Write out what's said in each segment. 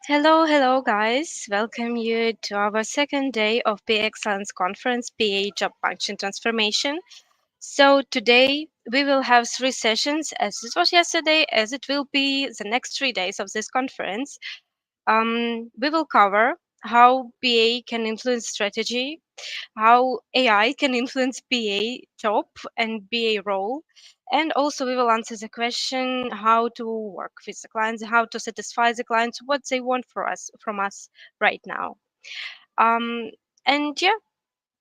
Hello, guys. Welcome you to our second day of PA Excellence Conference, PA Job Function Transformation. So today we will have three sessions, as it was yesterday, as it will be the next 3 days of this conference. We will cover how PA can influence strategy, how AI can influence PA job and PA role. And also we will answer the question how to work with the clients, how to satisfy the clients, what they want from us right now. Um, and yeah,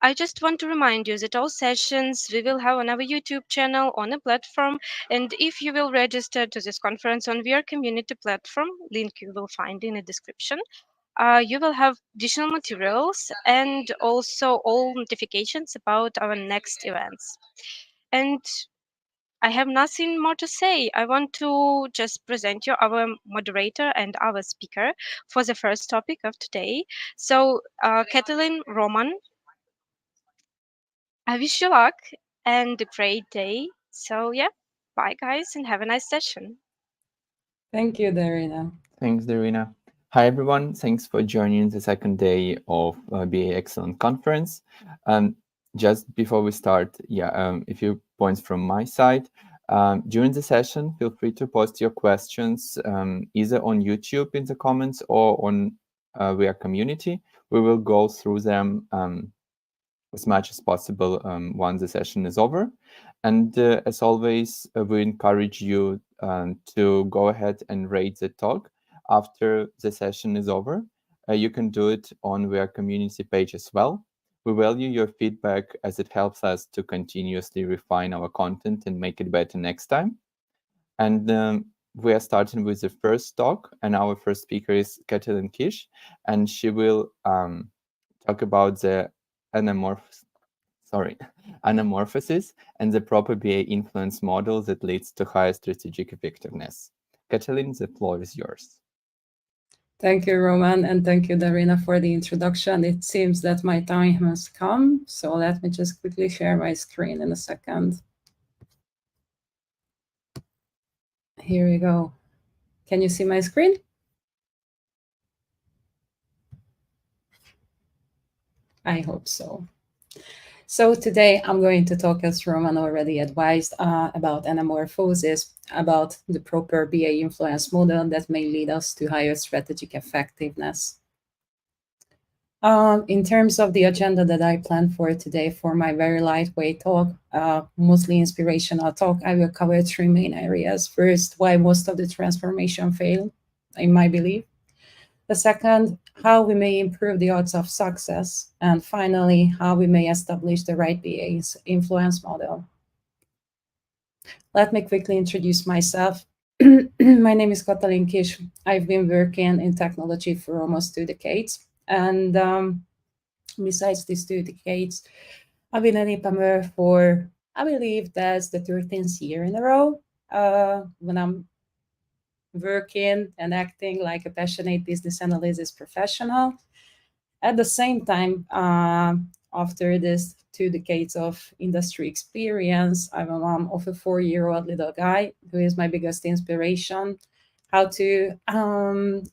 I just want to remind you that all sessions we will have on our YouTube channel on a platform. And if you will register to this conference on VR community platform, link you will find in the description, you will have additional materials and also all notifications about our next events. And I have nothing more to say. I want to just present you our moderator and our speaker for the first topic of today. So, Katalin Roman, I wish you luck and a great day. So, yeah, bye, guys, and have a nice session. Thank you, Darina. Thanks, Darina. Hi, everyone. Thanks for joining the second day of BA Excellent Conference. Just before we start, a few points from my side. During the session, feel free to post your questions either on YouTube in the comments or on via community. We will go through them as much as possible once the session is over. And as always, we encourage you to go ahead and rate the talk after the session is over. You can do it on our community page as well. We value your feedback as it helps us to continuously refine our content and make it better next time. And we are starting with the first talk, and our first speaker is Katalin Kish, and she will talk about the anamorphosis and the proper BA influence model that leads to higher strategic effectiveness. Katalin, the floor is yours. Thank you, Roman, and thank you, Darina, for the introduction. It seems that my time has come, so let me just quickly share my screen in a second. Here we go. Can you see my screen? I hope so. So today I'm going to talk, as Roman already advised, about anamorphosis, about the proper BA influence model that may lead us to higher strategic effectiveness. In terms of the agenda that I planned for today for my very lightweight talk, mostly inspirational talk, I will cover three main areas. First, why most of the transformation fail, in my belief. The second, how we may improve the odds of success. And finally, how we may establish the right BA's influence model. Let me quickly introduce myself. My name is Katalin Kish. I've been working in technology for almost 2 decades. And besides these 2 decades, I've been an EPAMer for, I believe that's the 13th year in a row, when I'm working and acting like a passionate business analysis professional. At the same time, after this 2 decades of industry experience, I'm a mom of a 4-year-old little guy who is my biggest inspiration. How to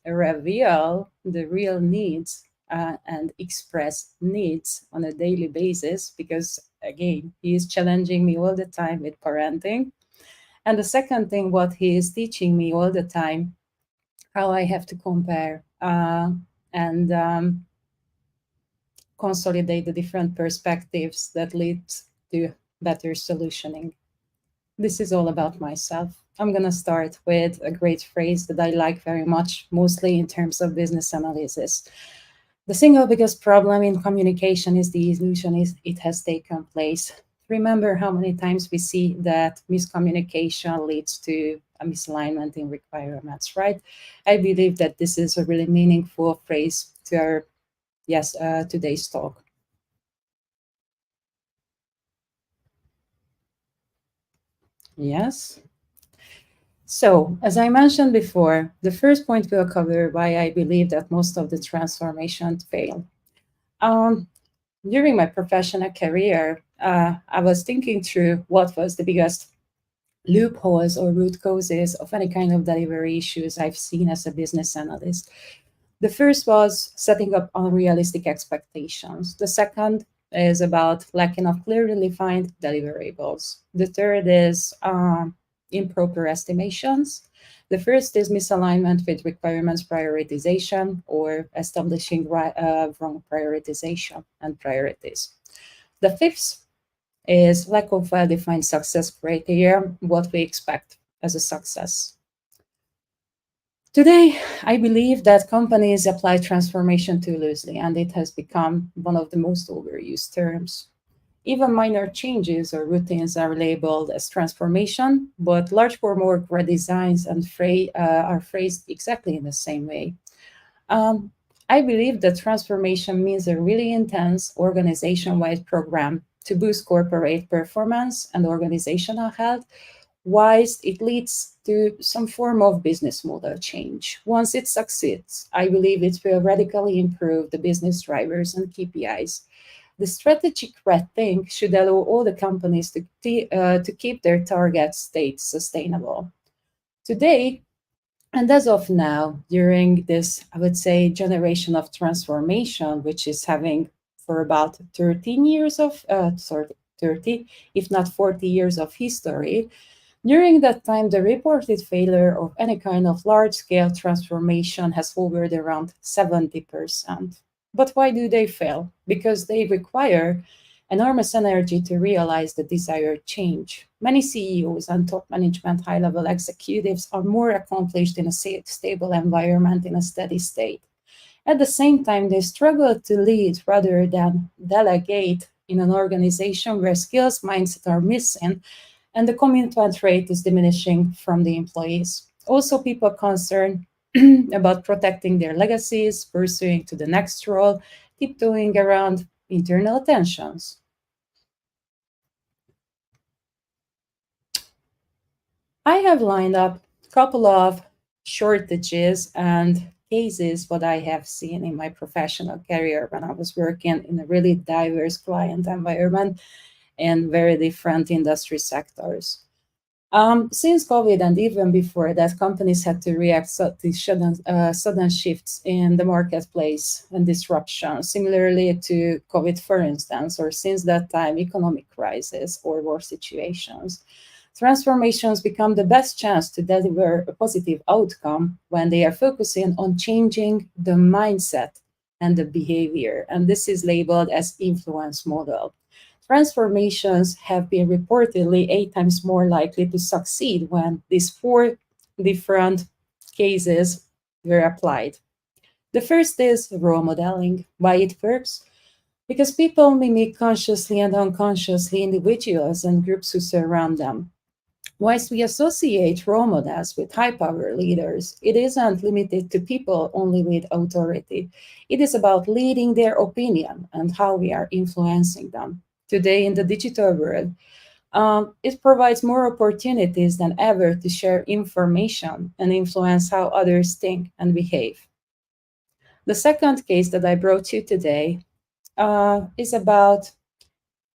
reveal the real needs and express needs on a daily basis, because again, he is challenging me all the time with parenting. And the second thing, what he is teaching me all the time, how I have to compare and consolidate the different perspectives that lead to better solutioning. This is all about myself. I'm going to start with a great phrase that I like very much, mostly in terms of business analysis. The single biggest problem in communication is the illusion it has taken place. Remember how many times we see that miscommunication leads to a misalignment in requirements, right? I believe that this is a really meaningful phrase to our today's talk. Yes. So, as I mentioned before, the first point we'll cover why I believe that most of the transformations fail. During my professional career, I was thinking through what was the biggest loopholes or root causes of any kind of delivery issues I've seen as a business analyst. The first was setting up unrealistic expectations. The second is about lacking of clearly defined deliverables. The third is improper estimations. The first is misalignment with requirements prioritization or establishing wrong prioritization and priorities. The fifth is lack of well-defined success criteria, what we expect as a success. Today, I believe that companies apply transformation too loosely, and it has become one of the most overused terms. Even minor changes or routines are labeled as transformation, but large form org redesigns and are phrased exactly in the same way. I believe that transformation means a really intense organization-wide program to boost corporate performance and organizational health, whilst it leads to some form of business model change. Once it succeeds, I believe it will radically improve the business drivers and KPIs. The strategic rethink should allow all the companies to keep their target state sustainable. Today, and as of now, during this, I would say, generation of transformation, which is having for about 13 years of, 30, if not 40 years of history, during that time, the reported failure of any kind of large-scale transformation has hovered around 70%. But why do they fail? Because they require enormous energy to realize the desired change. Many CEOs and top management high-level executives are more accomplished in a stable environment in a steady state. At the same time, they struggle to lead rather than delegate in an organization where skills, mindset are missing, and the commitment rate is diminishing from the employees. Also, people concerned about protecting their legacies, pursuing to the next role, tiptoeing around internal tensions. I have lined up a couple of shortages and cases what I have seen in my professional career when I was working in a really diverse client environment in very different industry sectors. Since COVID and even before that, companies had to react to sudden shifts in the marketplace and disruption, similarly to COVID, for instance, or since that time, economic crisis or war situations. Transformations become the best chance to deliver a positive outcome when they are focusing on changing the mindset and the behavior. And this is labeled as influence model. Transformations have been reportedly 8 times more likely to succeed when these 4 different cases were applied. The first is role modeling. Why it works? Because people mimic consciously and unconsciously individuals and groups who surround them. Whilst we associate role models with high power leaders, it isn't limited to people only with authority. It is about leading their opinion and how we are influencing them. Today, in the digital world, it provides more opportunities than ever to share information and influence how others think and behave. The second case that I brought you today is about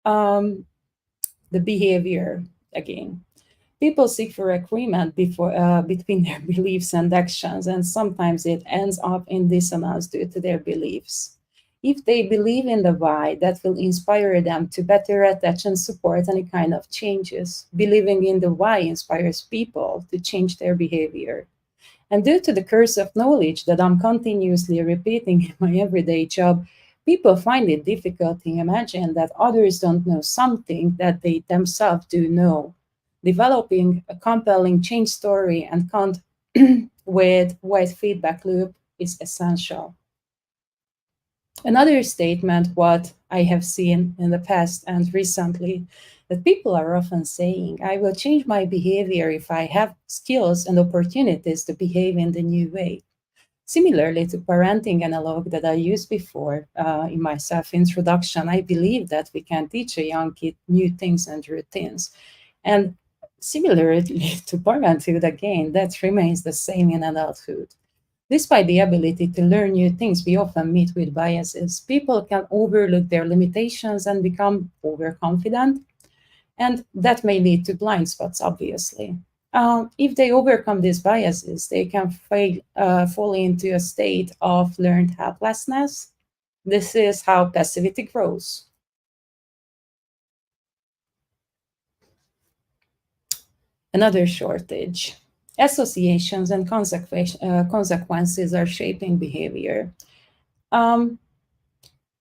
the behavior again. People seek for agreement between their beliefs and actions, and sometimes it ends up in dissonance due to their beliefs. If they believe in the why, that will inspire them to better attach and support any kind of changes. Believing in the why inspires people to change their behavior. And due to the curse of knowledge that I'm continuously repeating in my everyday job, people find it difficult to imagine that others don't know something that they themselves do know. Developing a compelling change story and count with wide feedback loop is essential. Another statement, what I have seen in the past and recently, that people are often saying, I will change my behavior if I have skills and opportunities to behave in the new way. Similarly to parenting analog that I used before in my self-introduction, I believe that we can teach a young kid new things and routines. And similarly to parenthood, again, that remains the same in adulthood. Despite the ability to learn new things, we often meet with biases. People can overlook their limitations and become overconfident, and that may lead to blind spots, obviously. If they overcome these biases, they can fall into a state of learned helplessness. This is how passivity grows. Another shortage. Associations and consequences are shaping behavior.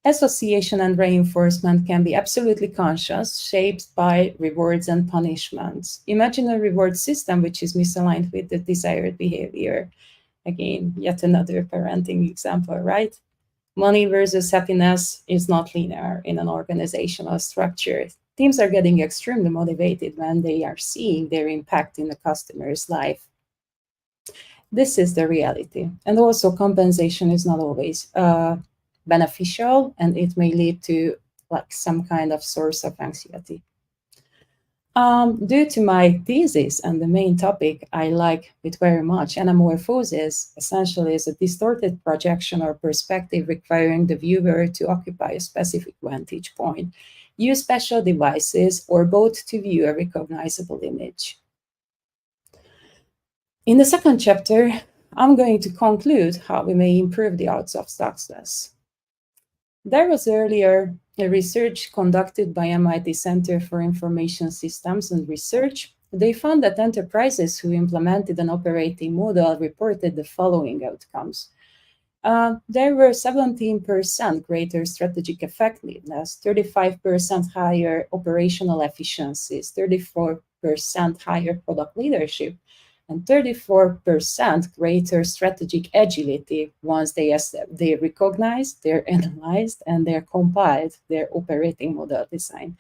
Association and reinforcement can be absolutely conscious, shaped by rewards and punishments. Imagine a reward system which is misaligned with the desired behavior. Again, yet another parenting example, right? Money versus happiness is not linear in an organizational structure. Teams are getting extremely motivated when they are seeing their impact in the customer's life. This is the reality. And also, compensation is not always beneficial, and it may lead to like some kind of source of anxiety. Due to my thesis and the main topic I like it very much, anamorphosis essentially is a distorted projection or perspective requiring the viewer to occupy a specific vantage point, use special devices, or both to view a recognizable image. In the second chapter, I'm going to conclude how we may improve the odds of success. There was earlier a research conducted by MIT Center for Information Systems and Research. They found that enterprises who implemented an operating model reported the following outcomes. There were 17% greater strategic effectiveness, 35% higher operational efficiencies, 34% higher product leadership, and 34% greater strategic agility once they recognized, they're analyzed, and they're compiled their operating model design.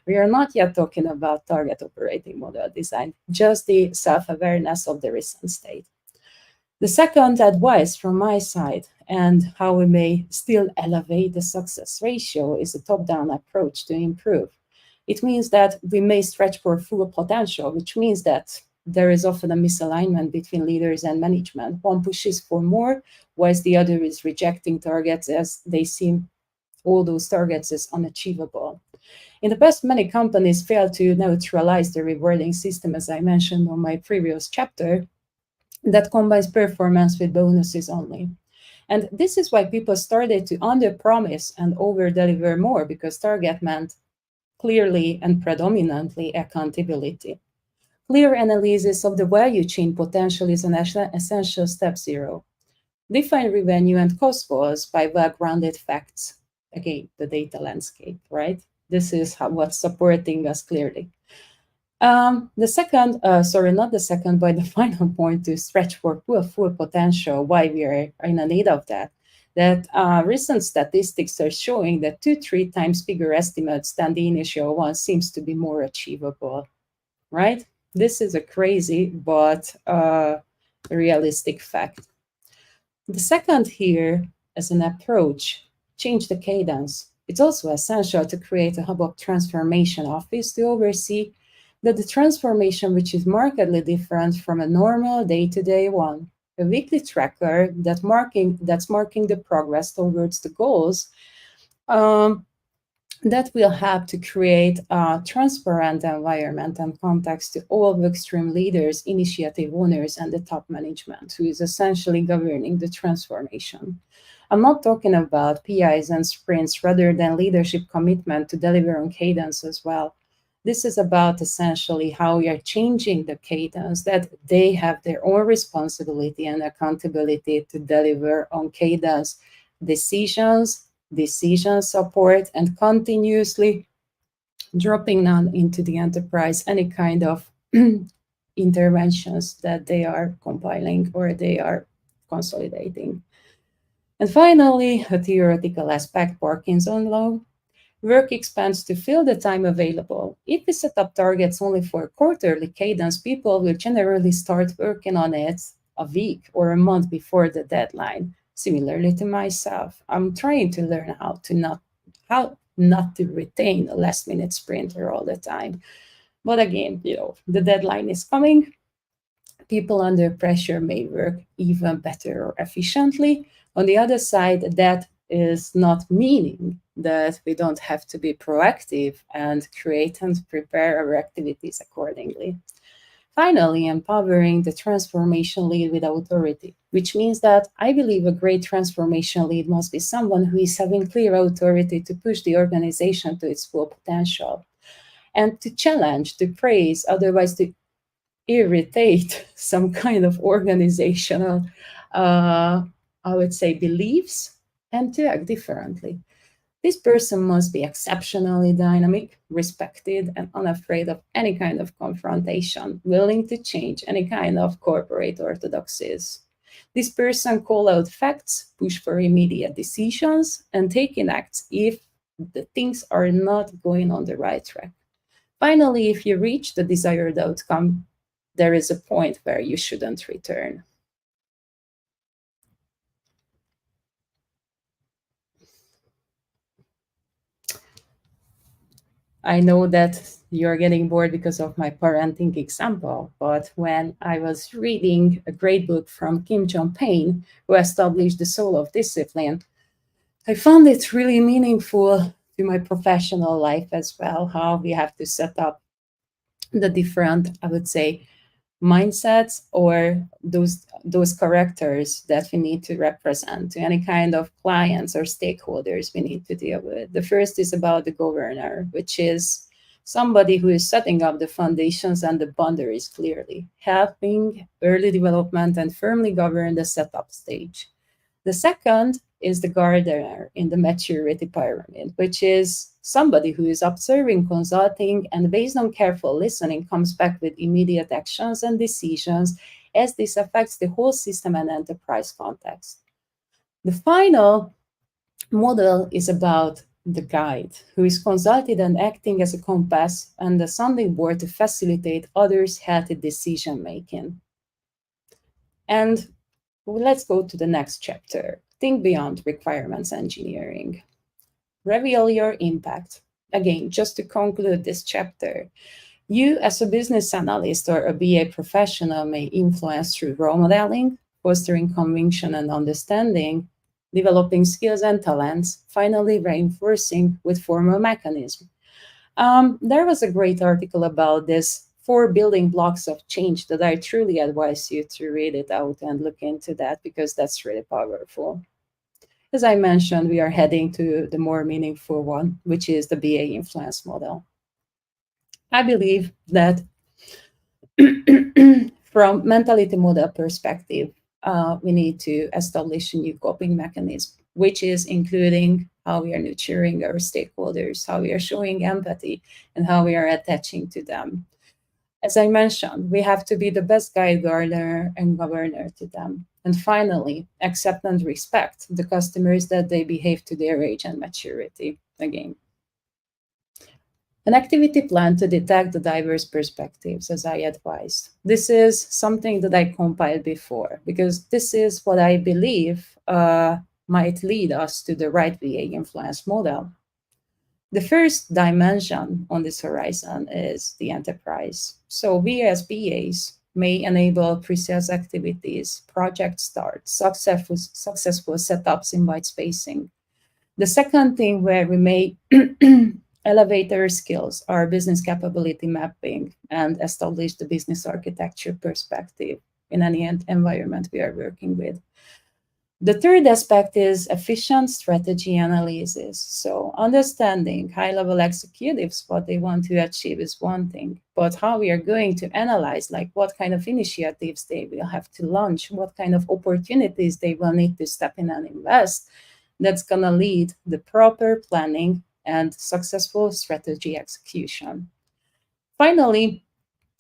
We are not yet talking about target operating model design, just the self-awareness of the recent state. The second advice from my side and how we may still elevate the success ratio is a top-down approach to improve. It means that we may stretch for full potential, which means that there is often a misalignment between leaders and management. One pushes for more, whilst the other is rejecting targets as they seem all those targets as unachievable. In the past, many companies failed to neutralize the rewarding system, as I mentioned on my previous chapter, that combines performance with bonuses only. And this is why people started to under-promise and over-deliver more, because target meant clearly and predominantly accountability. Clear analysis of the value chain potential is an essential step 0. Define revenue and cost goals by well-grounded facts. Again, the data landscape, right? This is what's supporting us clearly. The final point to stretch for full potential, why we are in a need of that recent statistics are showing that 2-3 times bigger estimates than the initial one seems to be more achievable, right? This is a crazy but realistic fact. The second here, as an approach, change the cadence. It's also essential to create a hub of transformation office to oversee that the transformation which is markedly different from a normal day-to-day one. A weekly tracker that's marking the progress towards the goals that will help to create a transparent environment and context to all workstream leaders, initiative owners, and the top management, who is essentially governing the transformation. I'm not talking about PIs and sprints rather than leadership commitment to deliver on cadence as well. This is about essentially how we are changing the cadence, that they have their own responsibility and accountability to deliver on cadence decision support, and continuously dropping down into the enterprise any kind of interventions that they are compiling or they are consolidating. And finally, a theoretical aspect, Parkinson law. Work expands to fill the time available. If we set up targets only for a quarterly cadence, people will generally start working on it a week or a month before the deadline. Similarly to myself, I'm trying to learn how not to retain a last-minute sprinter all the time. But again, the deadline is coming. People under pressure may work even better or efficiently. On the other side, that is not meaning that we don't have to be proactive and create and prepare our activities accordingly. Finally, empowering the transformation lead with authority, which means that I believe a great transformation lead must be someone who is having clear authority to push the organization to its full potential and to challenge, to praise, otherwise to irritate some kind of organizational, I would say, beliefs and to act differently. This person must be exceptionally dynamic, respected, and unafraid of any kind of confrontation, willing to change any kind of corporate orthodoxies. This person call out facts, push for immediate decisions, and take in acts if the things are not going on the right track. Finally, if you reach the desired outcome, there is a point where you shouldn't return. I know that you're getting bored because of my parenting example, but when I was reading a great book from Kim Jong-pain, who established the Soul of Discipline, I found it really meaningful to my professional life as well, how we have to set up the different, I would say, mindsets or those characters that we need to represent to any kind of clients or stakeholders we need to deal with. The first is about the governor, which is somebody who is setting up the foundations and the boundaries clearly, helping early development and firmly govern the setup stage. The second is the gardener in the maturity pyramid, which is somebody who is observing, consulting, and based on careful listening, comes back with immediate actions and decisions as this affects the whole system and enterprise context. The final model is about the guide, who is consulted and acting as a compass and a sounding board to facilitate others' healthy decision making. And let's go to the next chapter. Think beyond requirements engineering. Reveal your impact. Again, just to conclude this chapter, you as a business analyst or a BA professional may influence through role modeling, fostering conviction and understanding, developing skills and talents, finally reinforcing with formal mechanism. There was a great article about this 4 building blocks of change that I truly advise you to read it out and look into that because that's really powerful. As I mentioned, we are heading to the more meaningful one, which is the BA influence model. I believe that from mentality model perspective, we need to establish a new coping mechanism, which is including how we are nurturing our stakeholders, how we are showing empathy, and how we are attaching to them. As I mentioned, we have to be the best guide, gardener, and governor to them. And finally, accept and respect the customers that they behave to their age and maturity. Again, an activity plan to detect the diverse perspectives, as I advised. This is something that I compiled before, because this is what I believe might lead us to the right VA influence model. The first dimension on this horizon is the enterprise. So we as BAs may enable pre-sales activities, project starts, successful setups in white spacing. The second thing where we may elevate our skills, our business capability mapping, and establish the business architecture perspective in any environment we are working with. The third aspect is efficient strategy analysis. So understanding high-level executives, what they want to achieve is one thing, but how we are going to analyze, like what kind of initiatives they will have to launch, what kind of opportunities they will need to step in and invest, that's going to lead the proper planning and successful strategy execution. Finally,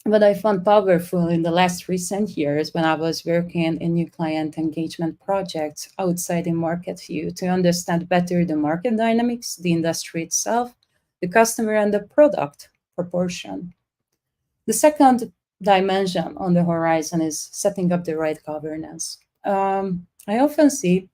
what I found powerful in the last recent years when I was working in new client engagement projects outside in market view to understand better the market dynamics, the industry itself, the customer and the product proportion. The second dimension on the horizon is setting up the right governance. I often see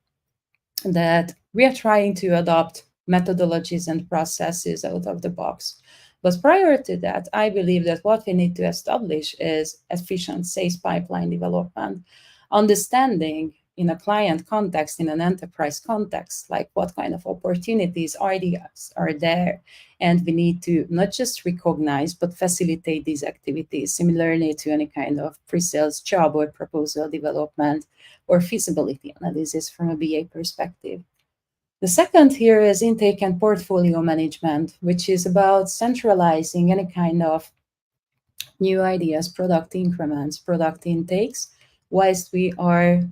that we are trying to adopt methodologies and processes out of the box. But prior to that, I believe that what we need to establish is efficient sales pipeline development, understanding in a client context, in an enterprise context, like what kind of opportunities, ideas are there. And we need to not just recognize, but facilitate these activities, similarly to any kind of pre-sales job or proposal development or feasibility analysis from a BA perspective. The second here is intake and portfolio management, which is about centralizing any kind of new ideas, product increments, product intakes, whilst we are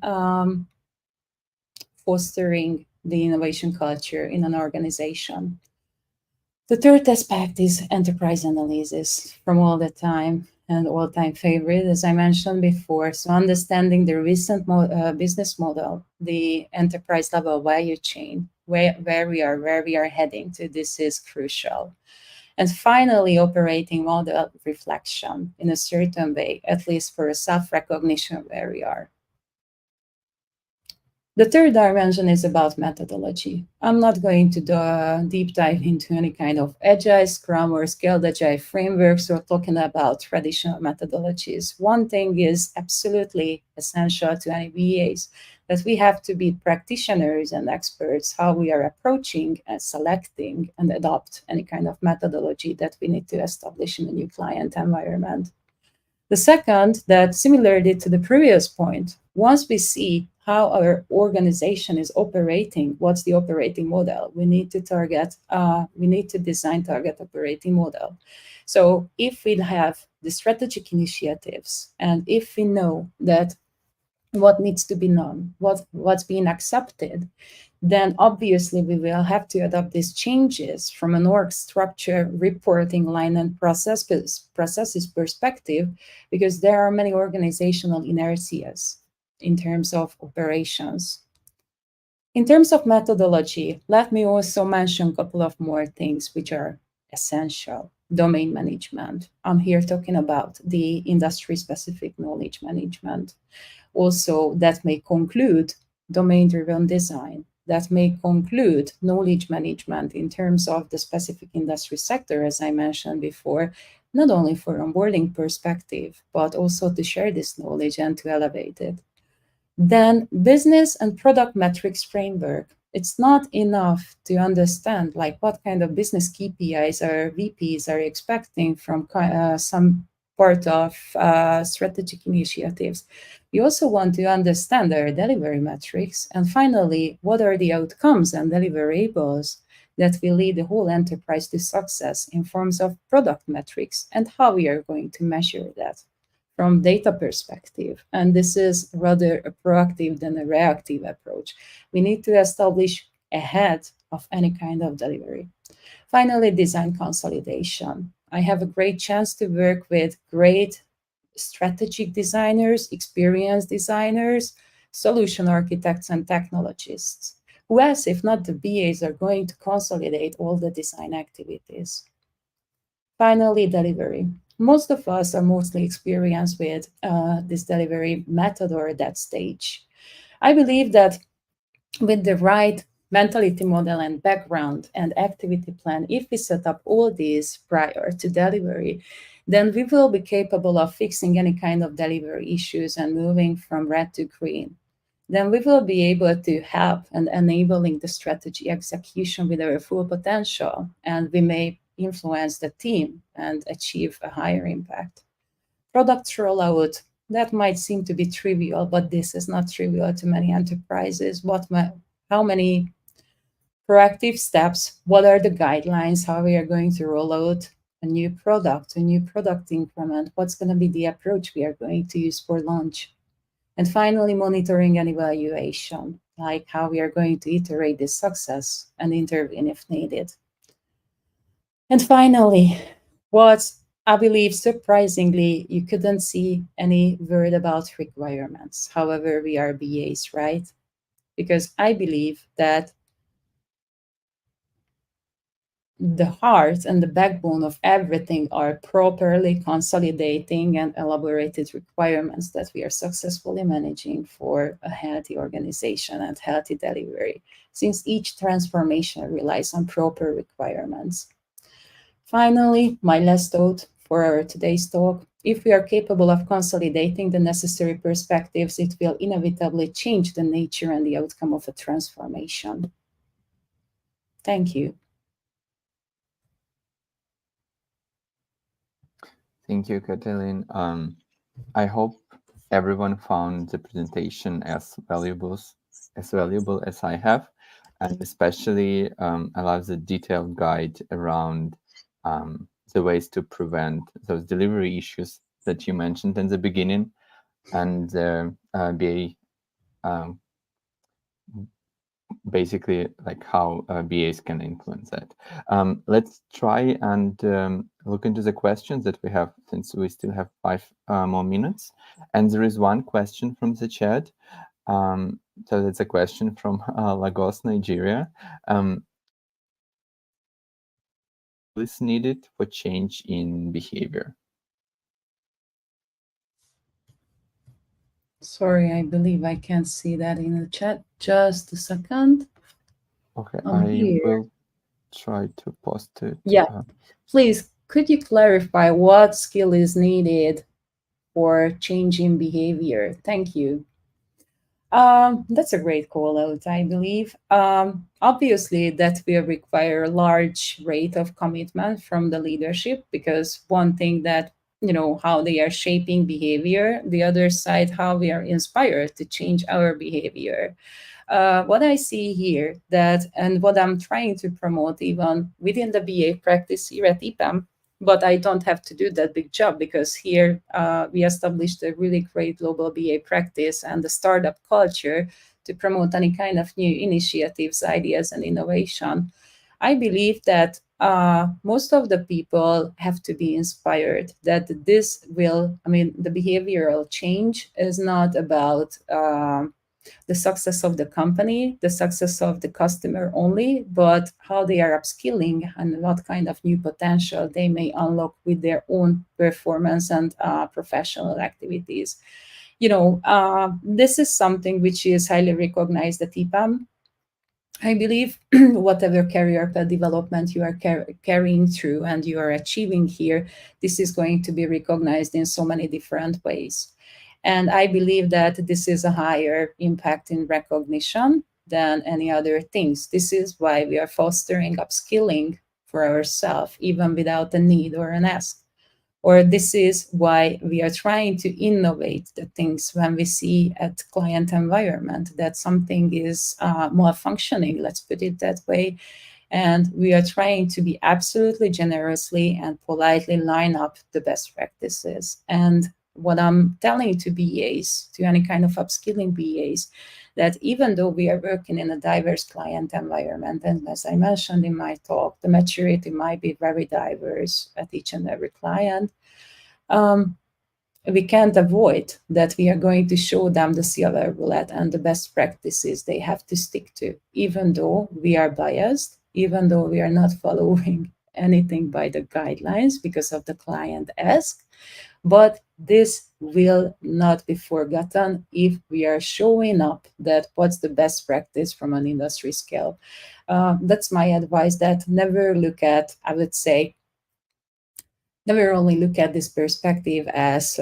fostering the innovation culture in an organization. The third aspect is enterprise analysis from all the time and all-time favorite, as I mentioned before. So understanding the recent business model, the enterprise level value chain, where we are heading to, this is crucial. And finally, operating model reflection in a certain way, at least for a self-recognition of where we are. The third dimension is about methodology. I'm not going to deep dive into any kind of agile, Scrum, or scaled agile frameworks or talking about traditional methodologies. One thing is absolutely essential to any VAs, that we have to be practitioners and experts how we are approaching and selecting and adopt any kind of methodology that we need to establish in a new client environment. The second, that similarly to the previous point, once we see how our organization is operating, what's the operating model, we need to design target operating model. So if we have the strategic initiatives, and if we know that what needs to be known, what's being accepted, then obviously we will have to adopt these changes from an org structure, reporting line, and processes perspective, because there are many organizational inertias in terms of operations. In terms of methodology, let me also mention a couple of more things which are essential. Domain management. I'm here talking about the industry-specific knowledge management. Also, that may conclude domain-driven design. That may conclude knowledge management in terms of the specific industry sector, as I mentioned before, not only for onboarding perspective, but also to share this knowledge and to elevate it. Then business and product metrics framework. It's not enough to understand like what kind of business KPIs or VPs are expecting from some part of strategic initiatives. We also want to understand their delivery metrics. And finally, what are the outcomes and deliverables that will lead the whole enterprise to success in forms of product metrics, and how we are going to measure that from data perspective. And this is rather a proactive than a reactive approach. We need to establish ahead of any kind of delivery. Finally, design consolidation. I have a great chance to work with great strategic designers, experienced designers, solution architects, and technologists. Who else, if not the BAs, are going to consolidate all the design activities? Finally, delivery. Most of us are mostly experienced with this delivery method or that stage. I believe that with the right mentality model and background and activity plan, if we set up all these prior to delivery, then we will be capable of fixing any kind of delivery issues and moving from red to green. Then we will be able to help and enabling the strategy execution with our full potential, and we may influence the team and achieve a higher impact. Product rollout, that might seem to be trivial, but this is not trivial to many enterprises. How many proactive steps, what are the guidelines, how we are going to roll out a new product increment, what's going to be the approach we are going to use for launch. And finally, monitoring and evaluation, like how we are going to iterate this success and intervene if needed. And finally, what I believe surprisingly, you couldn't see any word about requirements. However, we are BAs, right? Because I believe that the heart and the backbone of everything are properly consolidating and elaborated requirements that we are successfully managing for a healthy organization and healthy delivery, since each transformation relies on proper requirements. Finally, my last thought for our today's talk If we are capable of consolidating the necessary perspectives, it will inevitably change the nature and the outcome of a transformation. Thank you. Thank you, Katalin. I hope everyone found the presentation as valuable as I have, and especially allows a detailed guide around the ways to prevent those delivery issues that you mentioned in the beginning, and BA basically like how BAs can influence that. Let's try and look into the questions that we have, since we still have 5 more minutes. And there is one question from the chat. So that's a question from Lagos, Nigeria. What is needed for change in behavior? Sorry, I believe I can't see that in the chat. Just a second. Okay, I'm I here. will try to post it. Yeah. Please, could you clarify what skill is needed for changing behavior? Thank you. That's a great call out, I believe. Obviously, that will require a large rate of commitment from the leadership, because one thing that, how they are shaping behavior, the other side, how we are inspired to change our behavior. What I see here and what I'm trying to promote even within the BA practice here at EPAM, but I don't have to do that big job, because here we established a really great global BA practice and the startup culture to promote any kind of new initiatives, ideas, and innovation. I believe that most of the people have to be inspired that the behavioral change is not about the success of the company, the success of the customer only, but how they are upskilling and what kind of new potential they may unlock with their own performance and professional activities. This is something which is highly recognized at EPAM. I believe whatever career path development you are carrying through and you are achieving here, this is going to be recognized in so many different ways. And I believe that this is a higher impact in recognition than any other things. This is why we are fostering upskilling for ourselves, even without a need or an ask. Or this is why we are trying to innovate the things when we see at client environment that something is malfunctioning, let's put it that way. And we are trying to be absolutely generously and politely line up the best practices. And what I'm telling to BAs, to any kind of upskilling BAs, that even though we are working in a diverse client environment, and as I mentioned in my talk, the maturity might be very diverse at each and every client, we can't avoid that we are going to show them the silver bullet and the best practices they have to stick to, even though we are biased, even though we are not following anything by the guidelines because of the client ask. But this will not be forgotten if we are showing up that what's the best practice from an industry scale. That's my advice, that never only look at this perspective as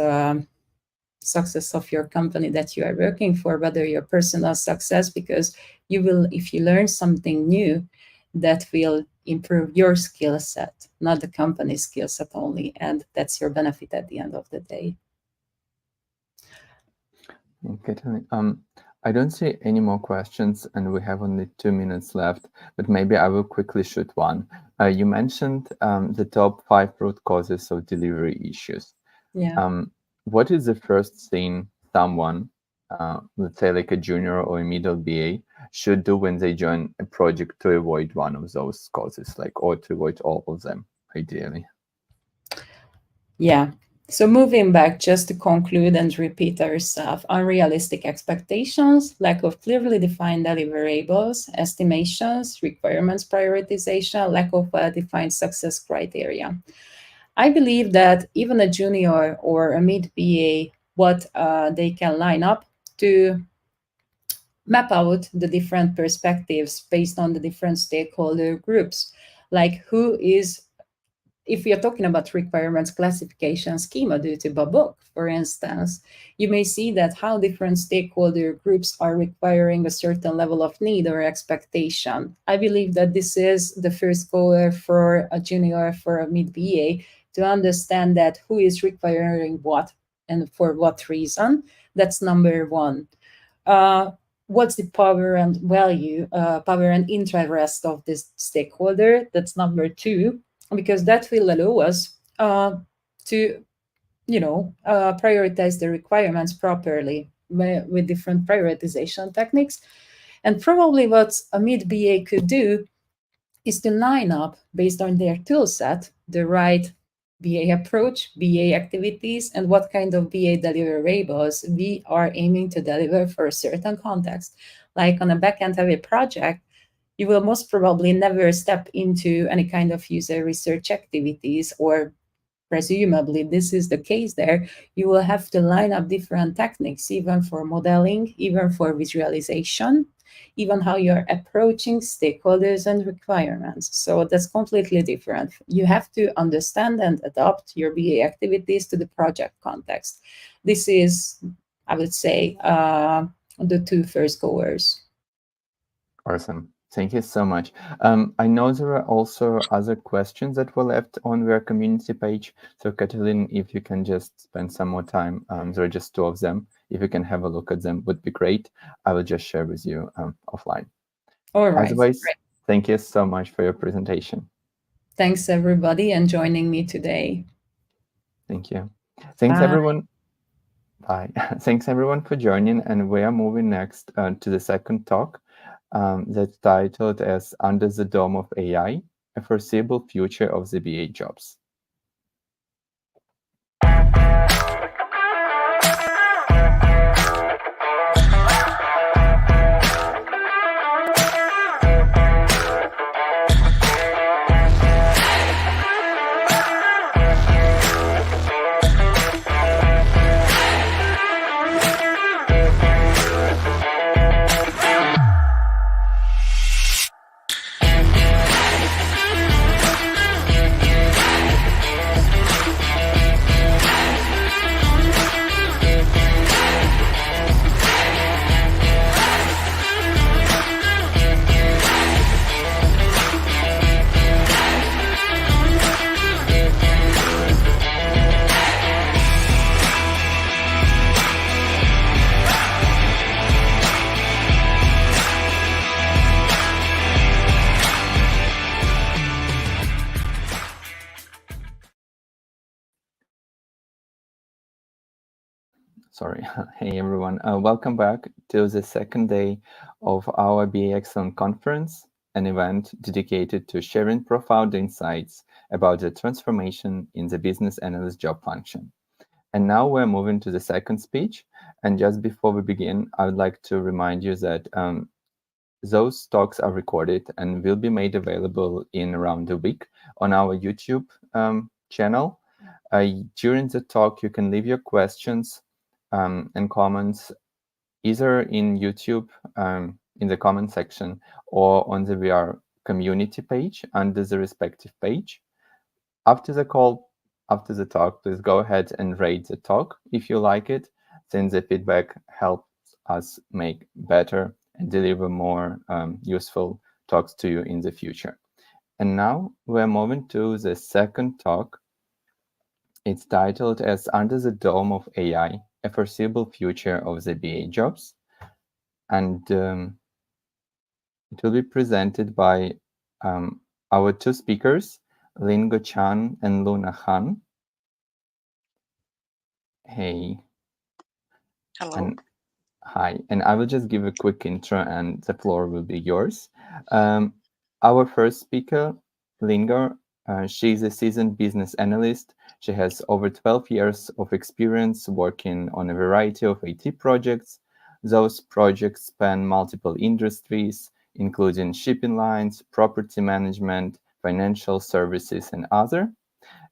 success of your company that you are working for, whether your personal success, because you will, if you learn something new, that will improve your skill set, not the company's skill set only. And that's your benefit at the end of the day. Okay, I don't see any more questions, and we have only 2 minutes left, but maybe I will quickly shoot one. You mentioned the top 5 root causes of delivery issues. Yeah. What is the first thing someone, let's say like a junior or a middle BA, should do when they join a project to avoid one of those causes, or to avoid all of them, ideally? Yeah. So moving back, just to conclude and repeat ourselves, unrealistic expectations, lack of clearly defined deliverables, estimations, requirements prioritization, lack of well-defined success criteria. I believe that even a junior or a mid BA, what they can line up to map out the different perspectives based on the different stakeholder groups, like who is if we are talking about requirements classification schema due to Babok, for instance, you may see that how different stakeholder groups are requiring a certain level of need or expectation. I believe that this is the first goal for a junior, for a mid BA, to understand that who is requiring what and for what reason. That's number one. What's the power and value, power and interest of this stakeholder? That's number two, because that will allow us to, prioritize the requirements properly with different prioritization techniques. And probably what a mid BA could do is to line up based on their tool set the right BA approach, BA activities, and what kind of BA deliverables we are aiming to deliver for a certain context. Like on a backend heavy project, you will most probably never step into any kind of user research activities, or presumably this is the case there. You will have to line up different techniques, even for modeling, even for visualization, even how you're approaching stakeholders and requirements. So that's completely different. You have to understand and adapt your BA activities to the project context. This is, I would say, the two first goers. Awesome. Thank you so much. I know there are also other questions that were left on their community page. So Katalin, if you can just spend some more time, there are just two of them. If you can have a look at them, would be great. I will just share with you offline. All right. Otherwise, Great. Thank you so much for your presentation. Thanks everybody and joining me today. Thank you. Thanks Bye. everyone. Bye. Thanks everyone for joining, and we are moving next to the second talk that's titled as Under the Dome of AI, a foreseeable future of the BA jobs. Sorry. Hey, everyone. Welcome back to the second day of our BA Excellence Conference, an event dedicated to sharing profound insights about the transformation in the business analyst job function. And now we're moving to the second speech. And just before we begin, I would like to remind you that those talks are recorded and will be made available in around a week on our YouTube channel. During the talk, you can leave your questions and comments either in YouTube in the comment section or on the VR community page under the respective page. After the talk, please go ahead and rate the talk if you like it, since the feedback helps us make better and deliver more useful talks to you in the future. And now we're moving to the second talk. It's titled as Under the Dome of AI, a foreseeable future of the BA jobs. And it will be presented by our two speakers, Lingo Chan and Luna Han. Hey. Hello. And hi. And I will just give a quick intro and the floor will be yours. Our first speaker, Lingo, she's a seasoned business analyst. She has over 12 years of experience working on a variety of IT projects. Those projects span multiple industries, including shipping lines, property management, financial services, and other.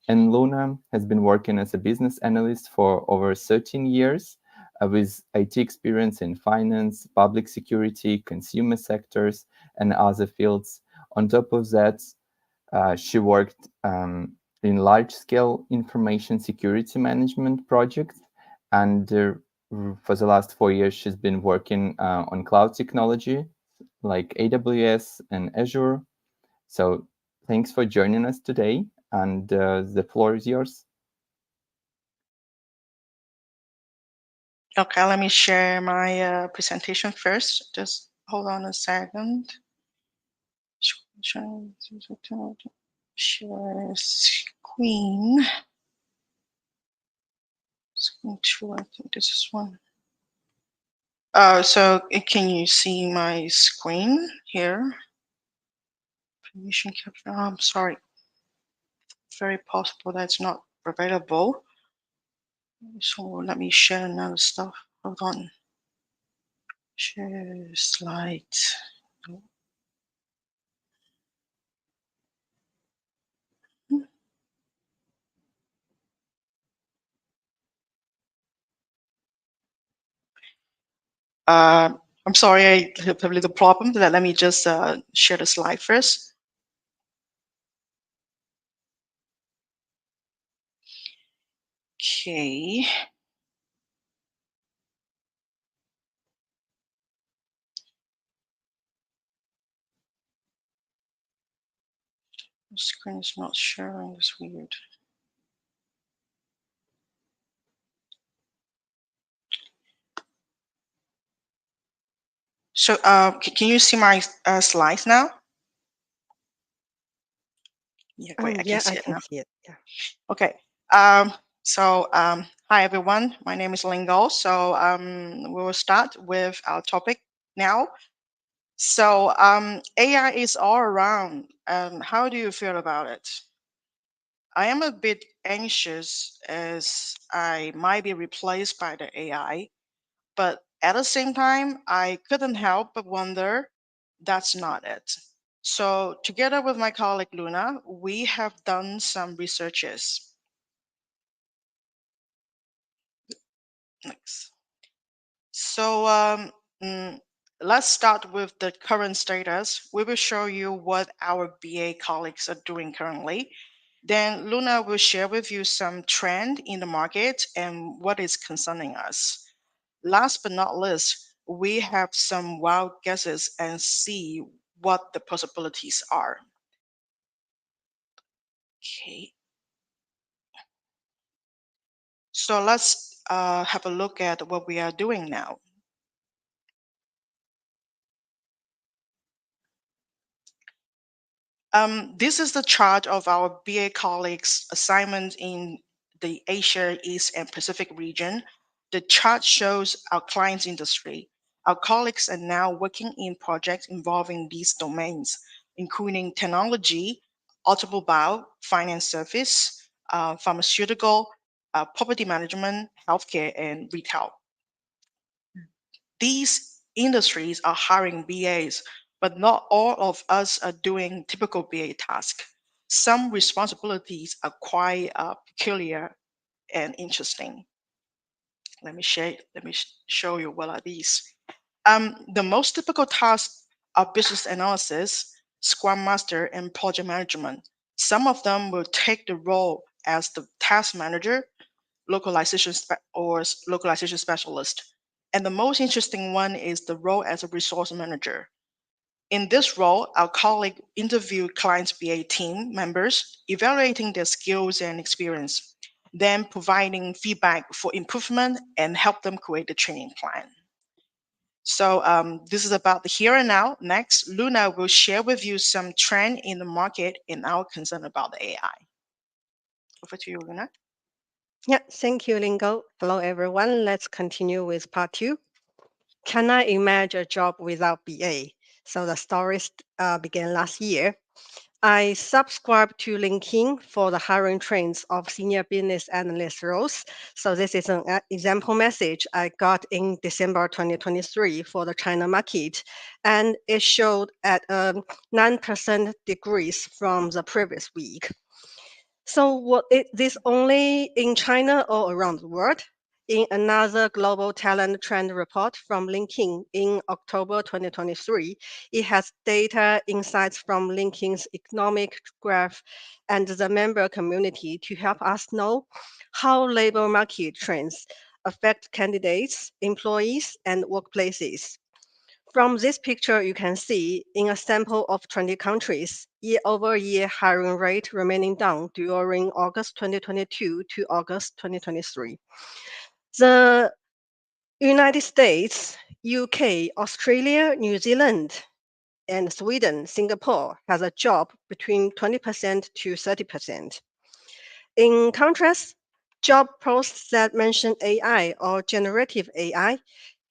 And Luna has been working as a business analyst for over 13 years with IT experience in finance, public security, consumer sectors, and other fields. On top of that, she worked in large-scale information security management projects, and for the last 4 years, she's been working on cloud technology like AWS and Azure. So thanks for joining us today, and the floor is yours. Okay, let me share my presentation first. Just hold on a second. Share screen. Screen two, I think this is one. So can you see my screen here? Permission capture. Oh, I'm sorry. Very possible that's not available. So let me share another stuff. Hold on. Share slides. I'm sorry, I have a little problem. Let me just share the slide first. Okay. The screen is not sharing. It's weird. So can you see my slides now? Yeah, great. I can see it now. See it. Yeah. Okay. Hi everyone. My name is Lingo. So we will start with our topic now. So AI is all around. How do you feel about it? I am a bit anxious as I might be replaced by the AI, but at the same time, I couldn't help but wonder that's not it. So together with my colleague Luna, we have done some researches. Next. So let's start with the current status. We will show you what our BA colleagues are doing currently. Then Luna will share with you some trend in the market and what is concerning us. Last but not least, we have some wild guesses and see what the possibilities are. Okay. So let's have a look at what we are doing now. This is the chart of our BA colleagues' assignment in the Asia, East, and Pacific region. The chart shows our clients' industry. Our colleagues are now working in projects involving these domains, including technology, automobile, finance service, pharmaceutical, property management, healthcare, and retail. These industries are hiring BAs, but not all of us are doing typical BA tasks. Some responsibilities are quite peculiar and interesting. Let me show you what are these. The most typical tasks are business analysis, Scrum Master, and project management. Some of them will take the role as the task manager, localization specialist. And the most interesting one is the role as a resource manager. In this role, our colleague interviewed clients' BA team members, evaluating their skills and experience, then providing feedback for improvement and help them create the training plan. So this is about the here and now. Next, Luna will share with you some trend in the market and our concern about the AI. Over to you, Luna. Yeah, thank you, Lingo. Hello, everyone. Let's continue with part 2. Can I imagine a job without BA? So the story began last year. I subscribed to LinkedIn for the hiring trends of senior business analyst roles. So this is an example message I got in December 2023 for the China market, and it showed at 9% decrease from the previous week. So what is this only in China or around the world? in another global talent trend report from LinkedIn in October 2023. It has data insights from LinkedIn's economic graph and the member community to help us know how labor market trends affect candidates, employees, and workplaces. From this picture, you can see in a sample of 20 countries, year-over-year hiring rate remaining down during August 2022 to August 2023. The United States, UK, Australia, New Zealand, and Sweden, Singapore has a job between 20% to 30%. In contrast, job posts that mention AI or generative AI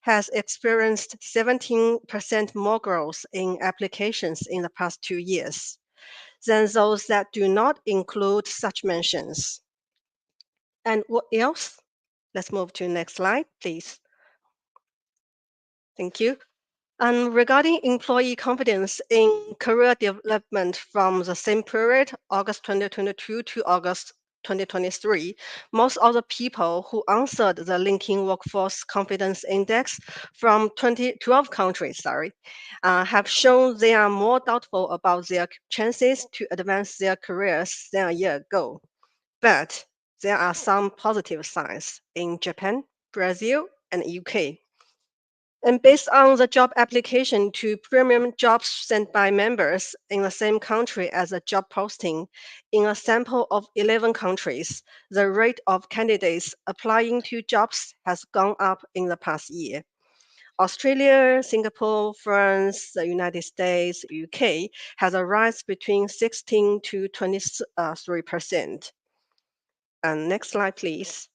has experienced 17% more growth in applications in the past 2 years than those that do not include such mentions. And what else? Let's move to the next slide, please. Thank you. And regarding employee confidence in career development from the same period, August 2022 to August 2023, most of the people who answered the LinkedIn Workforce Confidence Index from 12 countries, have shown they are more doubtful about their chances to advance their careers than a year ago. But there are some positive signs in Japan, Brazil, and UK. And based on the job application to premium jobs sent by members in the same country as a job posting, in a sample of 11 countries, the rate of candidates applying to jobs has gone up in the past year. Australia, Singapore, France, the United States, UK has a rise between 16 to 23%. And next slide, please.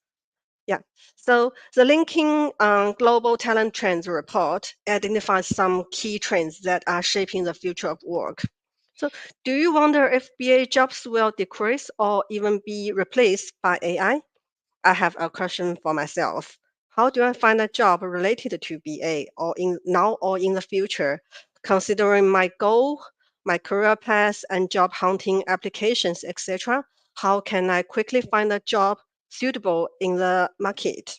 Yeah, so the LinkedIn Global Talent Trends report identifies some key trends that are shaping the future of work. So do you wonder if BA jobs will decrease or even be replaced by AI? I have a question for myself. How do I find a job related to BA or now or in the future, considering my goal, my career path, and job hunting applications, etc.? How can I quickly find a job suitable in the market?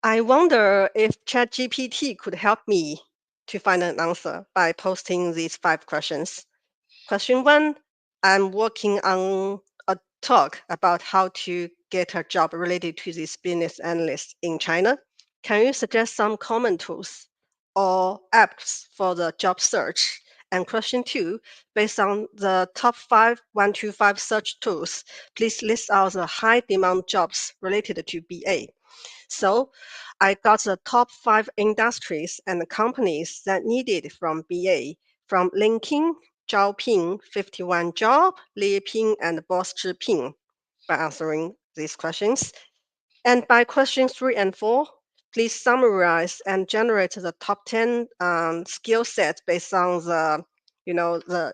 I wonder if ChatGPT could help me to find an answer by posting these 5 questions. Question 1, I'm working on a talk about how to get a job related to this business analyst in China. Can you suggest some common tools or apps for the job search? And question 2, based on the top 1 to 5 search tools, please list out the high demand jobs related to BA. So I got the top 5 industries and companies that needed from BA from LinkedIn, Zhaopin, 51 Job, Liping, and Boss Zhiping by answering these questions. And by questions 3 and 4, please summarize and generate the top 10 skill sets based on the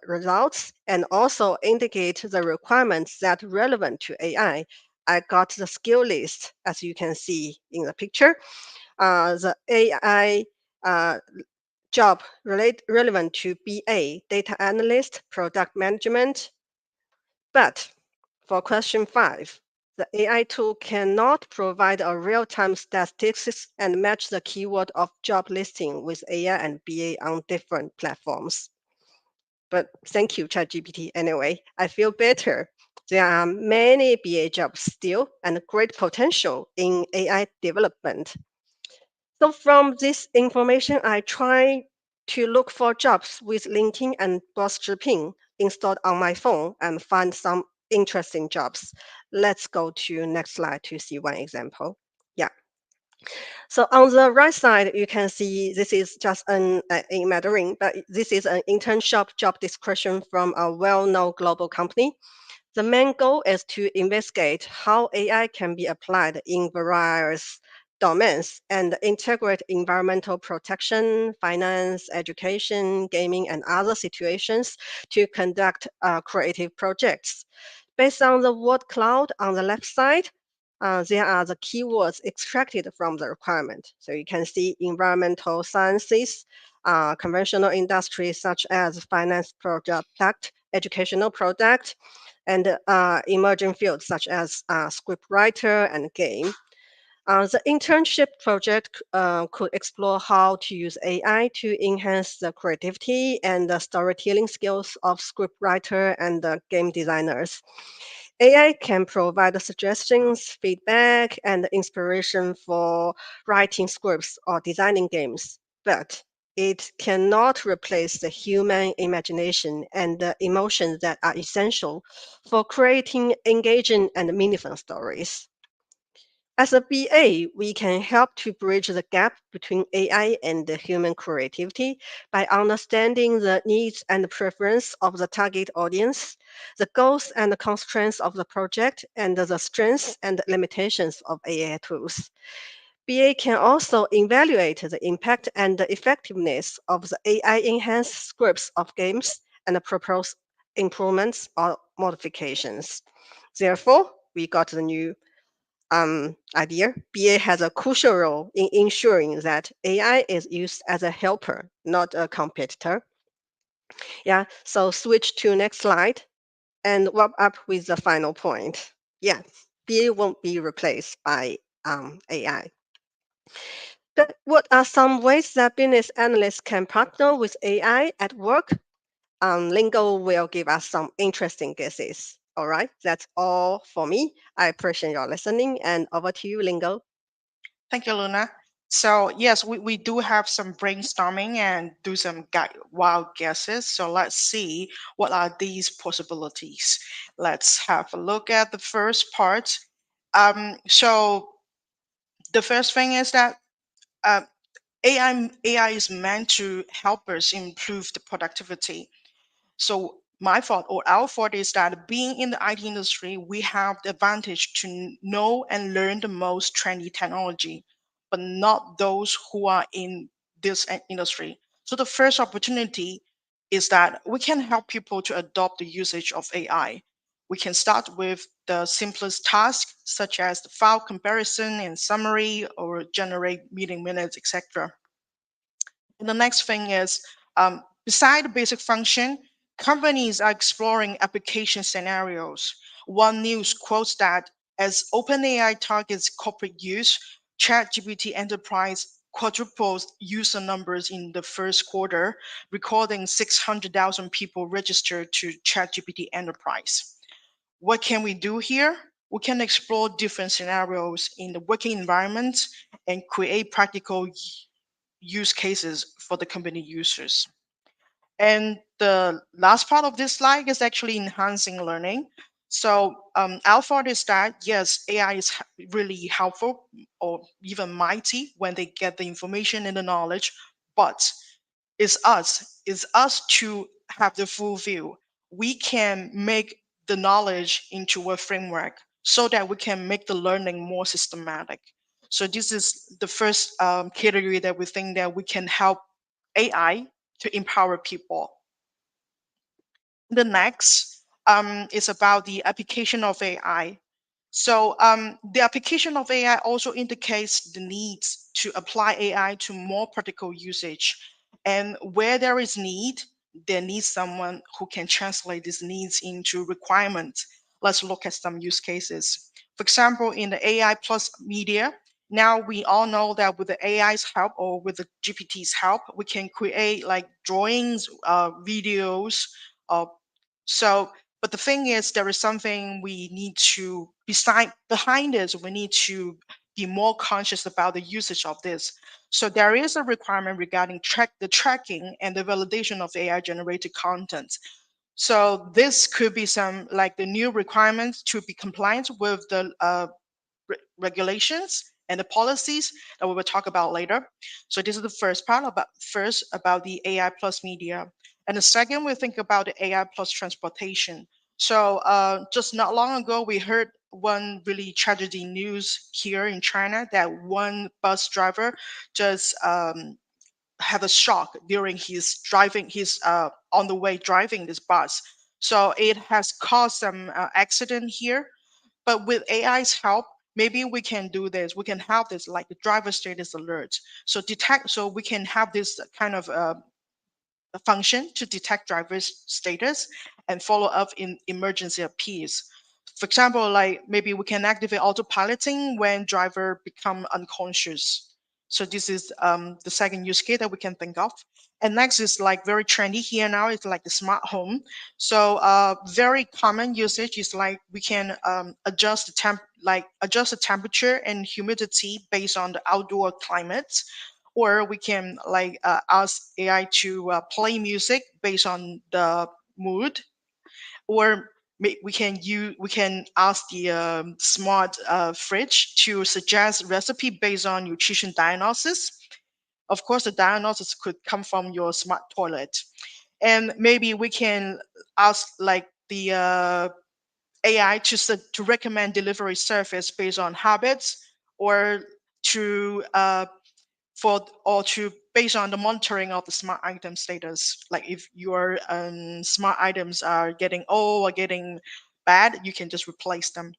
results, and also indicate the requirements that are relevant to AI. I got the skill list, as you can see in the picture. The AI job relevant to BA, data analyst, product management. But for question 5, the AI tool cannot provide a real-time statistics and match the keyword of job listing with AI and BA on different platforms. But thank you, ChatGPT. Anyway, I feel better. There are many BA jobs still and great potential in AI development. So from this information, I try to look for jobs with LinkedIn and Boss Zhiping installed on my phone and find some interesting jobs. Let's go to next slide to see one example. Yeah. So on the right side, you can see this is just in Mandarin, but this is an internship job description from a well-known global company. The main goal is to investigate how AI can be applied in various domains and integrate environmental protection, finance, education, gaming, and other situations to conduct creative projects. Based on the word cloud on the left side, there are the keywords extracted from the requirement. So you can see environmental sciences, conventional industries such as finance product, educational product, and emerging fields such as scriptwriter and game. The internship project could explore how to use AI to enhance the creativity and the storytelling skills of scriptwriter and game designers. AI can provide suggestions, feedback, and inspiration for writing scripts or designing games, but it cannot replace the human imagination and the emotions that are essential for creating engaging and meaningful stories. As a BA, we can help to bridge the gap between AI and the human creativity by understanding the needs and preference of the target audience, the goals and the constraints of the project, and the strengths and limitations of AI tools. BA can also evaluate the impact and the effectiveness of the AI-enhanced scripts of games and propose improvements or modifications. Therefore, we got the new idea, BA has a crucial role in ensuring that AI is used as a helper, not a competitor. Yeah, so switch to next slide and wrap up with the final point. Yeah, BA won't be replaced by AI. But what are some ways that business analysts can partner with AI at work? Lingo will give us some interesting guesses. All right, that's all for me. I appreciate your listening, and over to you, Lingo. Thank you, Luna. So yes, we do have some brainstorming and do some wild guesses. So let's see what are these possibilities. Let's have a look at the first part. So the first thing is that uh, AI is meant to help us improve the productivity. So my fault or our fault is that being in the IT industry, we have the advantage to know and learn the most trendy technology, but not those who are in this industry. So the first opportunity is that we can help people to adopt the usage of AI. We can start with the simplest task, such as the file comparison and summary, or generate meeting minutes, etc. And the next thing is, beside the basic function, companies are exploring application scenarios. One News quotes that as OpenAI targets corporate use, ChatGPT Enterprise quadruples user numbers in the first quarter, recording 600,000 people registered to ChatGPT Enterprise. What can we do here? We can explore different scenarios in the working environment and create practical use cases for the company users. And the last part of this slide is actually enhancing learning. So our thought is that yes, AI is really helpful or even mighty when they get the information and the knowledge, but it's us to have the full view. We can make the knowledge into a framework so that we can make the learning more systematic. So this is the first category that we think that we can help AI to empower people. The next is about the application of AI. So the application of AI also indicates the needs to apply AI to more practical usage. And where there is need, there needs someone who can translate these needs into requirements. Let's look at some use cases. For example, in the AI plus media, now we all know that with the AI's help or with the GPT's help, we can create like drawings, videos, uh, so, but the thing is, there is something we need to beside behind this. We need to be more conscious about the usage of this. So there is a requirement regarding the tracking and the validation of AI generated content. So this could be some like the new requirements to be compliant with the regulations and the policies that we will talk about later. So this is the first part about the AI plus media. And the second, we think about the AI plus transportation. So just not long ago, we heard one really tragedy news here in China that one bus driver just had a shock during his driving, his on the way driving this bus. So it has caused some accident here, but with AI's help, maybe we can do this. We can have this like the driver status alert. So we can have this kind of function to detect driver's status and follow up in emergency appeals. For example, like maybe we can activate autopiloting when driver become unconscious. So this is the second use case that we can think of. And next is like very trendy here now. It's like the smart home. So very common usage is like we can adjust the temperature and humidity based on the outdoor climate, or we can like ask AI to play music based on the mood, or we can ask the smart fridge to suggest recipe based on nutrition diagnosis. Of course, the diagnosis could come from your smart toilet, and maybe we can ask like the AI to recommend delivery service based on habits, or to based on the monitoring of the smart item status. Like if your smart items are getting old or getting bad, you can just replace them.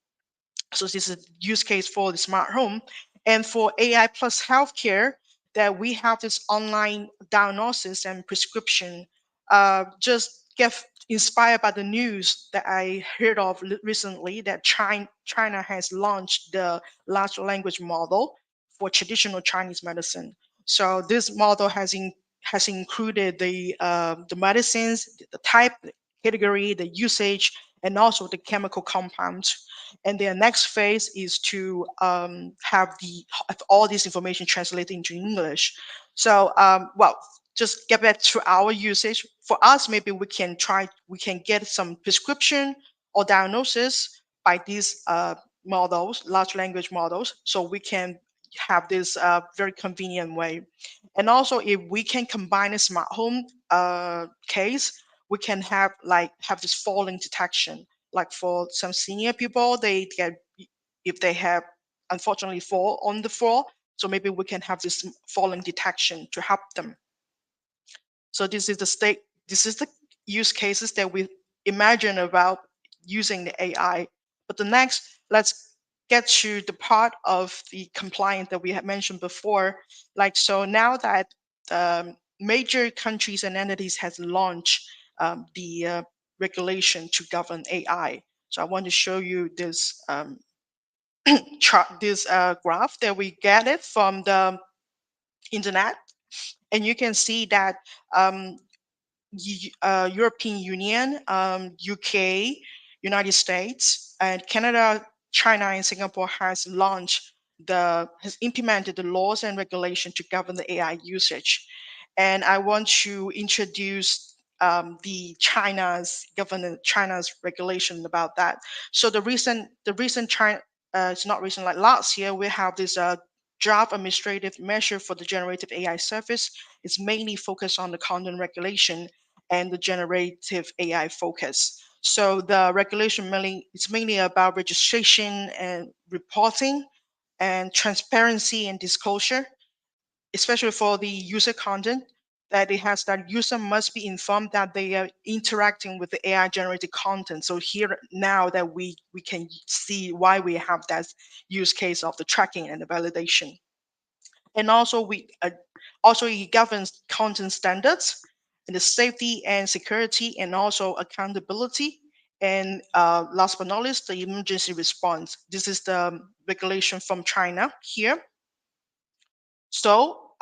So this is a use case for the smart home. And for AI plus healthcare, that we have this online diagnosis and prescription. Just get inspired by the news that I heard of recently, that China has launched the large language model for traditional Chinese medicine. So this model has included the medicines, the type, the category, the usage, and also the chemical compounds. And the next phase is to have all this information translated into English. So well, just get back to our usage. For us, maybe we can get some prescription or diagnosis by these models, large language models, so we can have this very convenient way. And also, if we can combine a smart home case, we can have this falling detection. Like for some senior people, they get, if they have unfortunately fall on the floor, so maybe we can have this falling detection to help them. So this is the use cases that we imagine about using the AI. But the next, let's get to the part of the compliance that we had mentioned before. Like, so now that major countries and entities has launched the regulation to govern AI. So I want to show you this chart, this graph that we get it from the internet, and you can see that European Union, UK, United States, and Canada, China, and Singapore has implemented the laws and regulation to govern the AI usage. And I want to introduce China's regulation about that. So the recent China, it's not recent, like last year, we have this draft administrative measure for the generative AI service. It's mainly focused on the content regulation and the generative AI focus. So the regulation it's mainly about registration and reporting and transparency and disclosure, especially for the user content, that it has that user must be informed that they are interacting with the AI generated content. So here now that we can see why we have that use case of the tracking and the validation. And also it governs content standards and the safety and security, and also accountability. And last but not least, the emergency response. This is the regulation from China here. So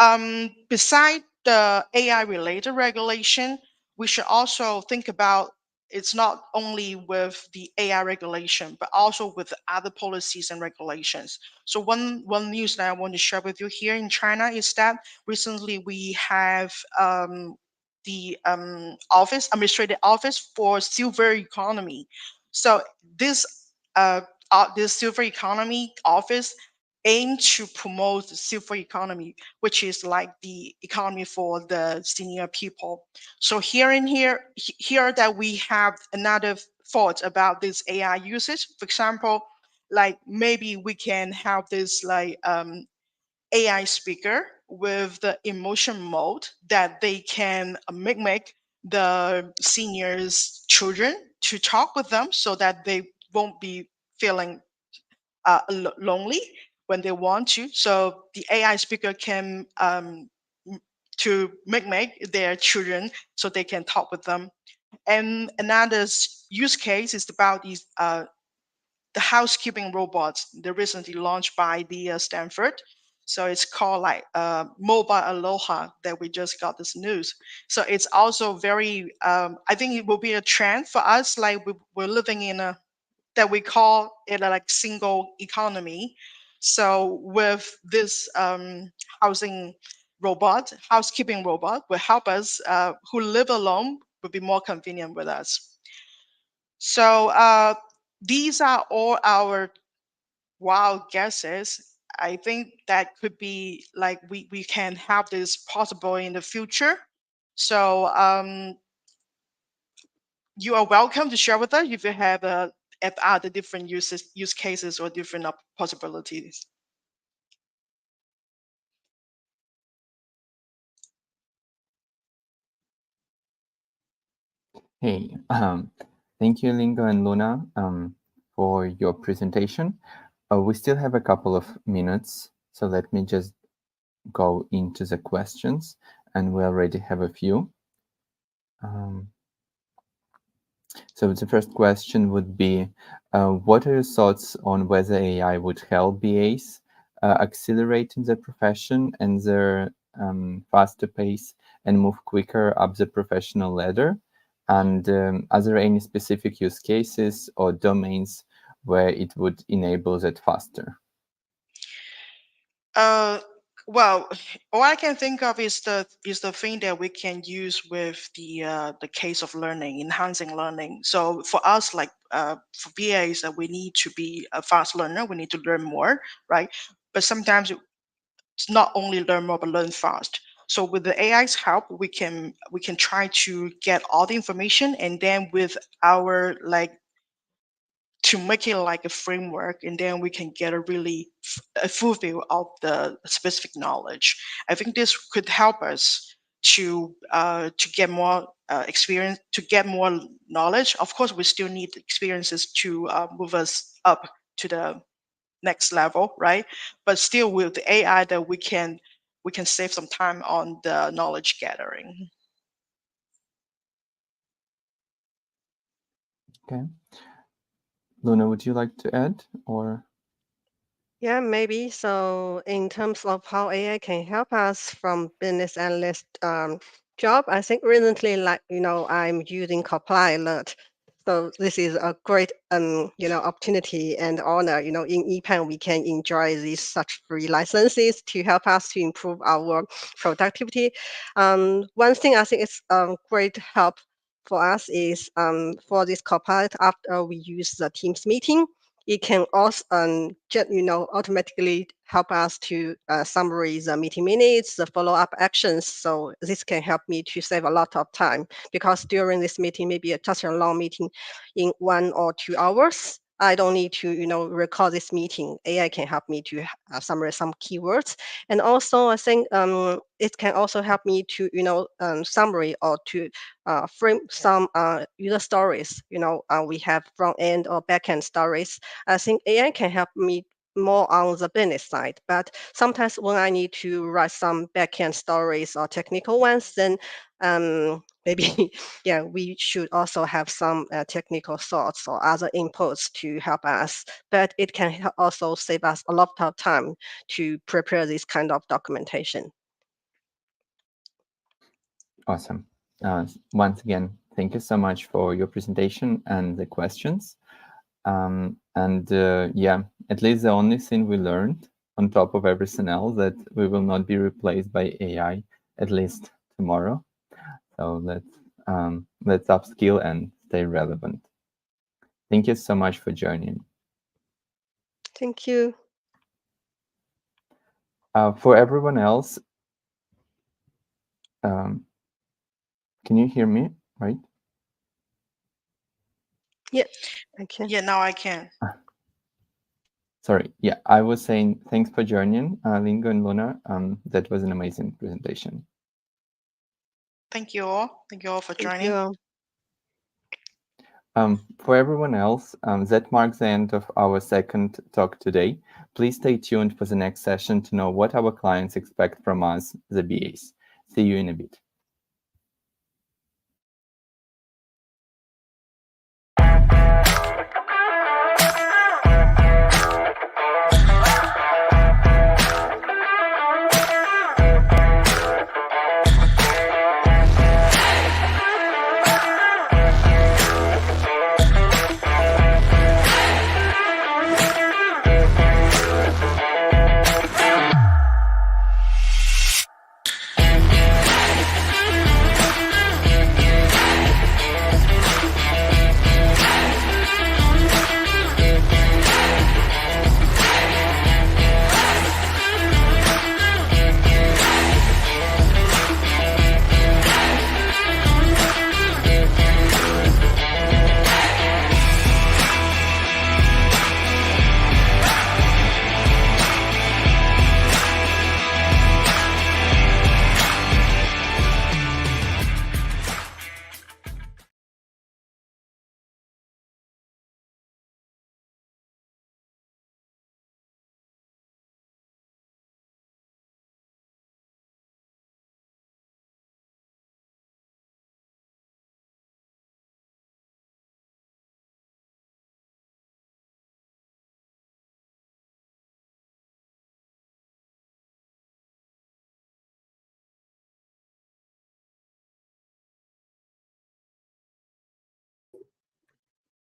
beside the AI related regulation, we should also think about, it's not only with the AI regulation, but also with other policies and regulations. So one news that I want to share with you here in China is that recently we have the administrative office for silver economy. So this silver economy office aim to promote the silver economy, which is like the economy for the senior people. So here that we have another thought about this AI usage. For example, like maybe we can have this like AI speaker with the emotion mode that they can mimic the seniors' children to talk with them, so that they won't be feeling lonely when they want to. So the AI speaker can to make their children so they can talk with them. And another use case is about these the housekeeping robots. They recently launched by the Stanford. So it's called like Mobile Aloha that we just got this news. So it's also very, I think it will be a trend for us. Like we're living in a, that we call it a like single economy. So with this housekeeping robot will help us who live alone will be more convenient with us. So these are all our wild guesses. I think that could be like we can have this possible in the future. So you are welcome to share with us if you have other different use cases or different possibilities. Hey, thank you, Lingo and Luna, for your presentation. We still have a couple of minutes, so let me just go into the questions, and we already have a few. So the first question would be, what are your thoughts on whether AI would help BAs accelerate in the profession and their faster pace and move quicker up the professional ladder? And are there any specific use cases or domains where it would enable that faster? Well, all I can think of is the thing that we can use with the case of learning, enhancing learning. So for us, like for BAs, we need to be a fast learner. We need to learn more, right? But sometimes it's not only learn more, but learn fast. So with the AI's help, we can try to get all the information, and then with our like to make it like a framework, and then we can get a full view of the specific knowledge. I think this could help us to get more experience, to get more knowledge. Of course, we still need experiences to move us up to the next level, right? But still, with the AI, that we can save some time on the knowledge gathering. Okay. Luna, would you like to add, or? Yeah, maybe. So in terms of how AI can help us from business analyst job, I think recently, like, I'm using Copilot. So this is a great, opportunity and honor. In EPAN, we can enjoy these such free licenses to help us to improve our productivity. One thing I think is great help for us is for this Copilot after we use the Teams meeting. It can also, automatically help us to summarize the meeting minutes, the follow-up actions. So this can help me to save a lot of time, because during this meeting, maybe just a long meeting in 1 or 2 hours, I don't need to, record this meeting. AI can help me to summarize some keywords. And also, I think it can also help me to, summary or to frame some user stories. We have front end or back end stories. I think AI can help me more on the business side. But sometimes when I need to write some backend stories or technical ones, then maybe yeah, we should also have some technical thoughts or other inputs to help us. But it can also save us a lot of time to prepare this kind of documentation. Awesome. Once again, thank you so much for your presentation and the questions. Yeah, at least the only thing we learned on top of everything else, that we will not be replaced by AI, at least tomorrow. So let's upskill and stay relevant. Thank you so much for joining. Thank you. For everyone else, can you hear me, right? Yeah, I can. Yeah, now I can. Sorry. Yeah, I was saying thanks for joining, Lingo and Luna. That was an amazing presentation. Thank you all. Thank you all for joining. Thank you. For everyone else, that marks the end of our second talk today. Please stay tuned for the next session to know what our clients expect from us, the BAs. See you in a bit.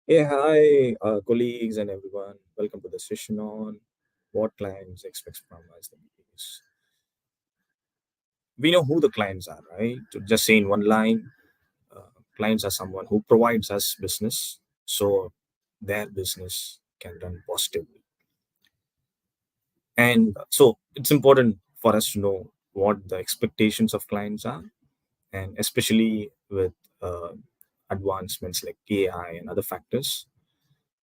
Hey, hi, colleagues and everyone. Welcome to the session on what clients expect from us. We know who the clients are, right? To just say in one line, clients are someone who provides us business, so their business can run positively. And so it's important for us to know what the expectations of clients are, and especially with advancements like AI and other factors,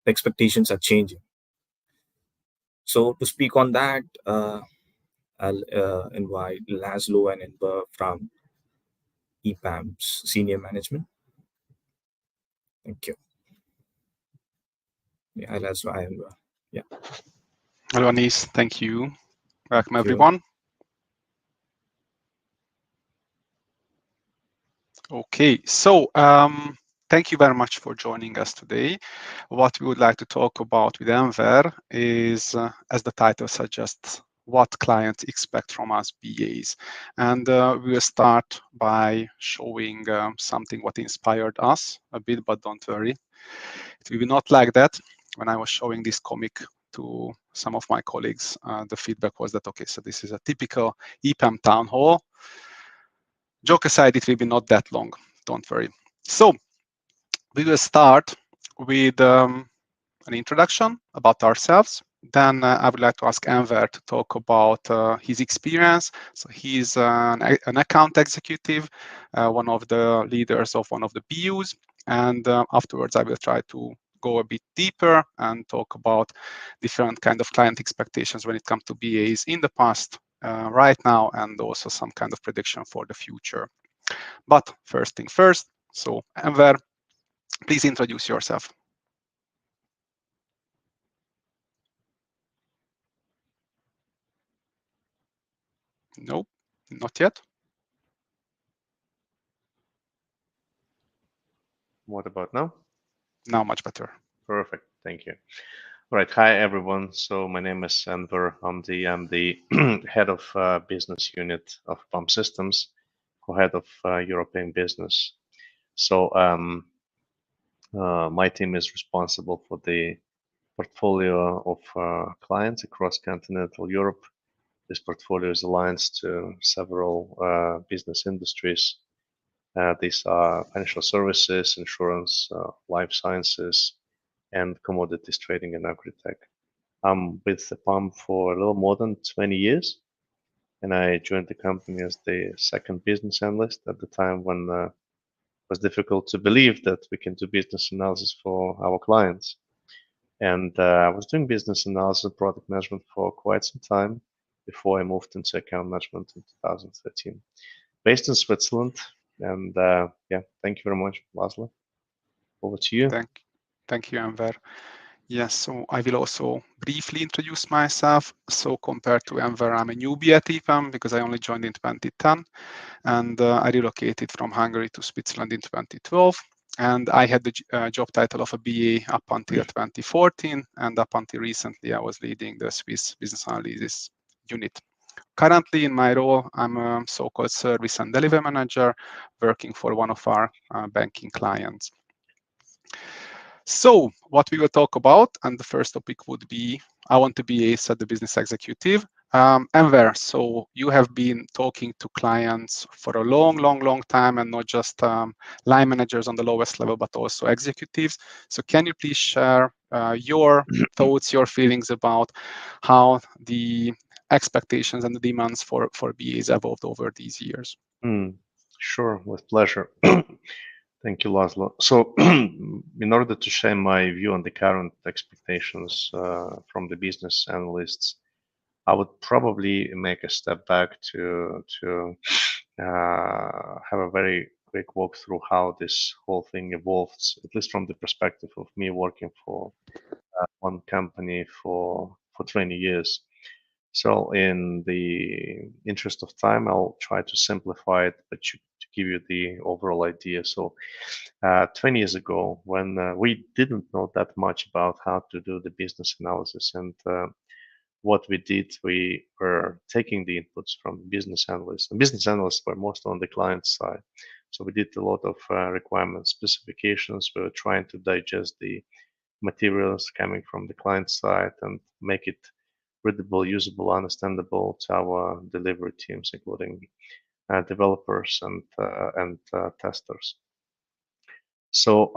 the expectations are changing. So to speak on that, I'll invite Laszlo and Enver from EPAM's senior management. Thank you. Yeah, Laszlo, Enver. Yeah. Hello, Anis. Thank you. Welcome, Thank you. everyone. Okay, so thank you very much for joining us today. What we would like to talk about with Enver is, as the title suggests, what clients expect from us BAs. And we will start by showing something what inspired us a bit, but don't worry. It will be not like that. When I was showing this comic to some of my colleagues, the feedback was that, okay, so this is a typical EPAM town hall. Joke aside, it will be not that long, don't worry. So we will start with an introduction about ourselves. Then I would like to ask Enver to talk about his experience. So he's an account executive, one of the leaders of one of the BUs. And afterwards, I will try to go a bit deeper and talk about different kind of client expectations when it comes to BAs in the past, right now, and also some kind of prediction for the future. But first thing first, so Enver, please introduce yourself. Nope, not yet. What about now? Now much better. Perfect. Thank you. All right. Hi, everyone. So my name is Enver. I'm the head of business unit of Pump Systems, co-head of European business. So my team is responsible for the portfolio of clients across continental Europe. This portfolio is aligned to several business industries. These are financial services, insurance, life sciences, and commodities trading and agri-tech. I'm with the PAM for a little more than 20 years, and I joined the company as the second business analyst at the time when it was difficult to believe that we can do business analysis for our clients. And I was doing business analysis and product management for quite some time before I moved into account management in 2013. Based in Switzerland, and yeah, thank you very much, Laszlo. Over to you. Thank you, Enver. Yes, so I will also briefly introduce myself. So compared to Enver, I'm a newbie at EPAM because I only joined in 2010, and I relocated from Hungary to Switzerland in 2012. And I had the job title of a BA up until 2014, and up until recently, I was leading the Swiss business analysis unit. Currently, in my role, I'm a so-called service and delivery manager working for one of our banking clients. So what we will talk about, and the first topic would be, I want to be a the business executive. Enver, so you have been talking to clients for a long time, and not just line managers on the lowest level, but also executives. So can you please share your thoughts, your feelings about how the expectations and the demands for BAs evolved over these years? Sure, with pleasure. Thank you, Laszlo. So, in order to share my view on the current expectations from the business analysts, I would probably make a step back to have a very quick walk through how this whole thing evolves, at least from the perspective of me working for one company for 20 years. So, in the interest of time, I'll try to simplify it, but to give you the overall idea. So, 20 years ago, when we didn't know that much about how to do the business analysis, and what we did, we were taking the inputs from business analysts. And business analysts were mostly on the client side. So we did a lot of requirement specifications. We were trying to digest the materials coming from the client side and make it readable, usable, understandable to our delivery teams, including developers and testers. So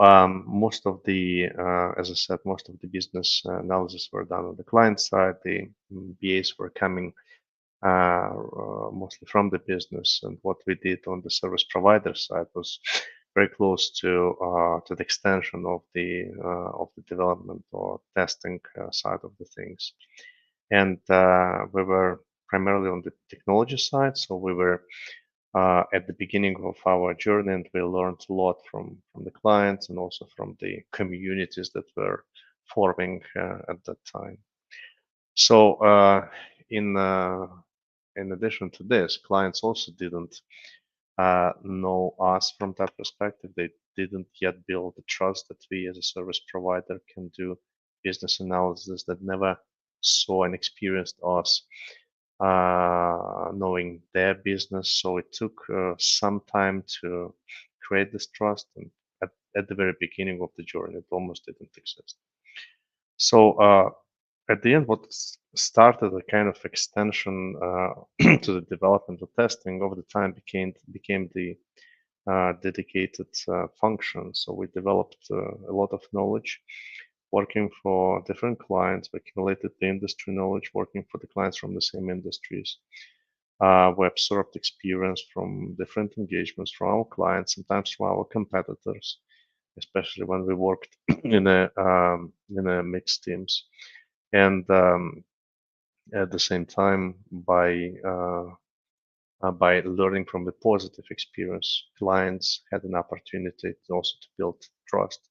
most of the, as I said, most of the business analysis were done on the client side. The BAs were coming mostly from the business, and what we did on the service provider side was very close to the extension of the development or testing side of the things. And we were primarily on the technology side, so we were at the beginning of our journey, and we learned a lot from the clients and also from the communities that were forming at that time. So in addition to this, clients also didn't know us from that perspective. They didn't yet build the trust that we as a service provider can do business analysis, that never saw and experienced us knowing their business. So it took some time to create this trust, and at the very beginning of the journey, it almost didn't exist. So at the end, what started a kind of extension to the development of testing over the time became the dedicated function. So we developed a lot of knowledge, working for different clients. We accumulated the industry knowledge, working for the clients from the same industries. We absorbed experience from different engagements from our clients, sometimes from our competitors, especially when we worked in a mixed teams. And at the same time, by learning from the positive experience, clients had an opportunity to also to build trust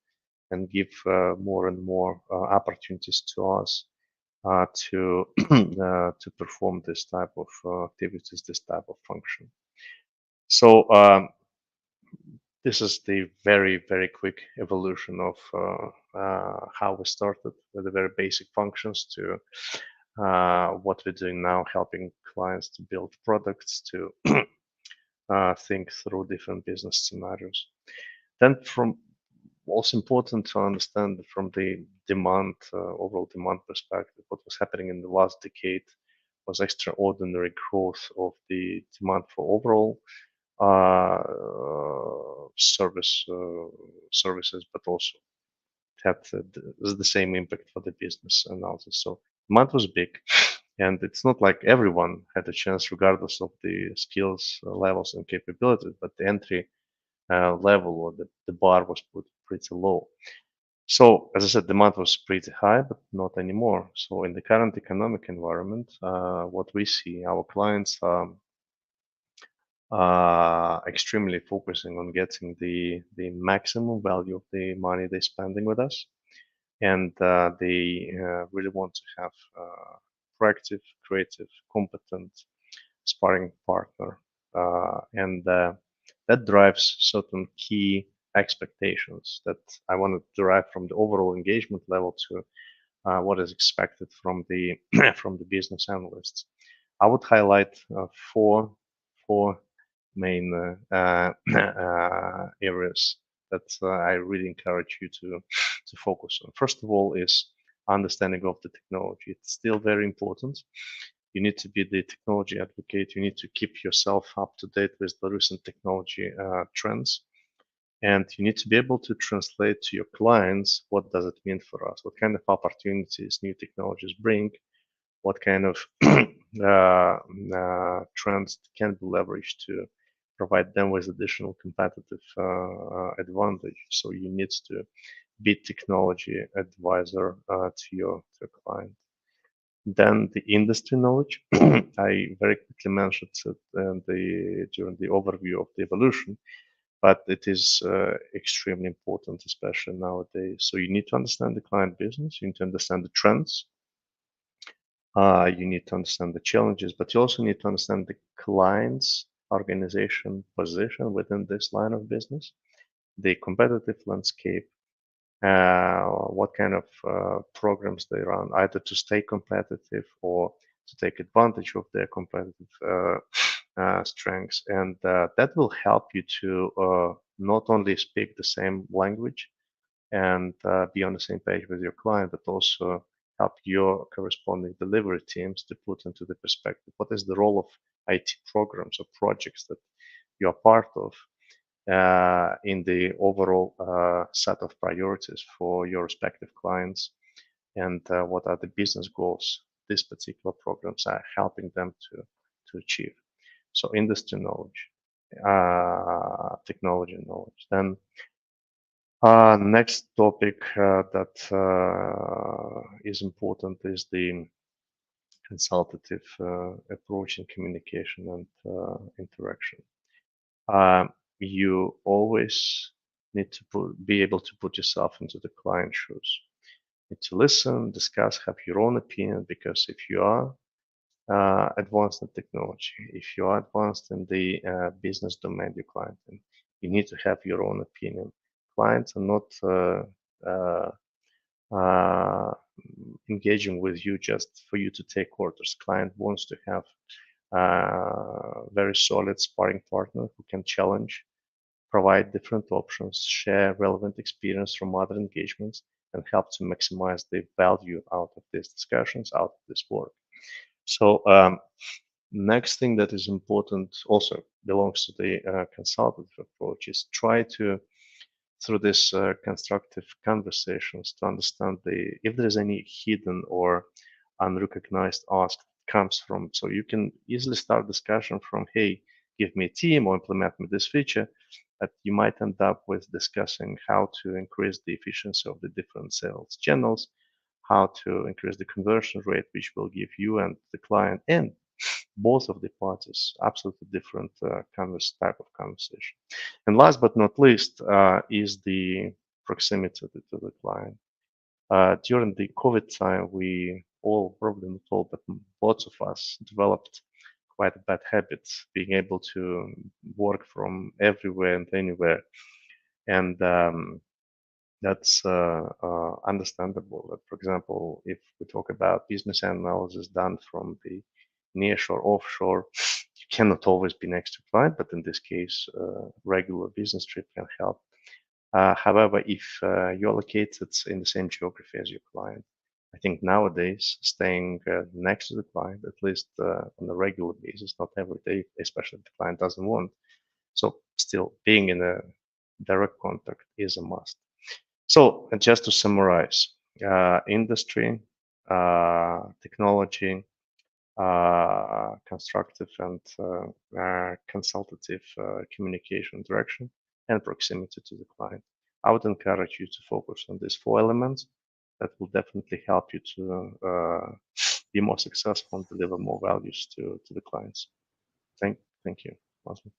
and give more and more opportunities to us to perform this type of activities, this type of function. So this is the very quick evolution of how we started with the very basic functions to what we're doing now, helping clients to build products, to think through different business scenarios. Then from also important to understand from the demand, overall demand perspective, what was happening in the last decade was extraordinary growth of the demand for overall services, but also had the same impact for the business analysis. So demand was big, and it's not like everyone had a chance, regardless of the skills levels and capabilities, but the entry level or the bar was put pretty low. So as I said, demand was pretty high, but not anymore. So in the current economic environment, what we see, our clients are extremely focusing on getting the maximum value of the money they're spending with us. and they really want to have proactive, creative, competent sparring partner, and that drives certain key expectations that I want to derive from the overall engagement level to what is expected from the from the business analysts. I would highlight four main areas that I really encourage you to focus on. First of all is understanding of the technology. It's still very important. You need to be the technology advocate. You need to keep yourself up to date with the recent technology trends. And you need to be able to translate to your clients what does it mean for us, what kind of opportunities new technologies bring, what kind of trends can be leveraged to provide them with additional competitive advantage. So you need to be technology advisor to your client. Then the industry knowledge. I very quickly mentioned it during the overview of the evolution, but it is extremely important, especially nowadays. So you need to understand the client business, you need to understand the trends, you need to understand the challenges, but you also need to understand the client's organization position within this line of business, the competitive landscape, what kind of programs they run, either to stay competitive or to take advantage of their competitive strengths. And that will help you to not only speak the same language and be on the same page with your client, but also help your corresponding delivery teams to put into the perspective what is the role of IT programs or projects that you are part of in the overall set of priorities for your respective clients, and what are the business goals these particular programs are helping them to achieve. So industry knowledge, technology knowledge. Then next topic that is important is the consultative approach in communication and interaction. You always need to be able to put yourself into the client's shoes. You need to listen, discuss, have your own opinion, because if you are advanced in technology, if you are advanced in the business domain your client in, you need to have your own opinion. Clients are not engaging with you just for you to take orders. Client wants to have very solid sparring partner who can challenge, provide different options, share relevant experience from other engagements, and help to maximize the value out of these discussions, out of this work. So next thing that is important also belongs to the consultative approach is try to, through this constructive conversations, to understand if there is any hidden or unrecognized ask comes from. So you can easily start discussion from, hey, give me a team or implement me this feature, but you might end up with discussing how to increase the efficiency of the different sales channels, how to increase the conversion rate, which will give you and the client and both of the parties absolutely different type of conversation. And last but not least is the proximity to the client. During the COVID time, we all, probably not all, but lots of us developed quite a bad habit, being able to work from everywhere and anywhere. And that's understandable. For example, if we talk about business analysis done from the nearshore, offshore, you cannot always be next to client, but in this case, regular business trip can help. However, if you're located in the same geography as your client, I think nowadays staying next to the client, at least on a regular basis, not every day, especially if the client doesn't want. So still being in a direct contact is a must. So just to summarize, industry, technology, constructive and consultative communication direction, and proximity to the client. I would encourage you to focus on these four elements. That will definitely help you to be more successful and deliver more values to the clients. Thank you. Awesome.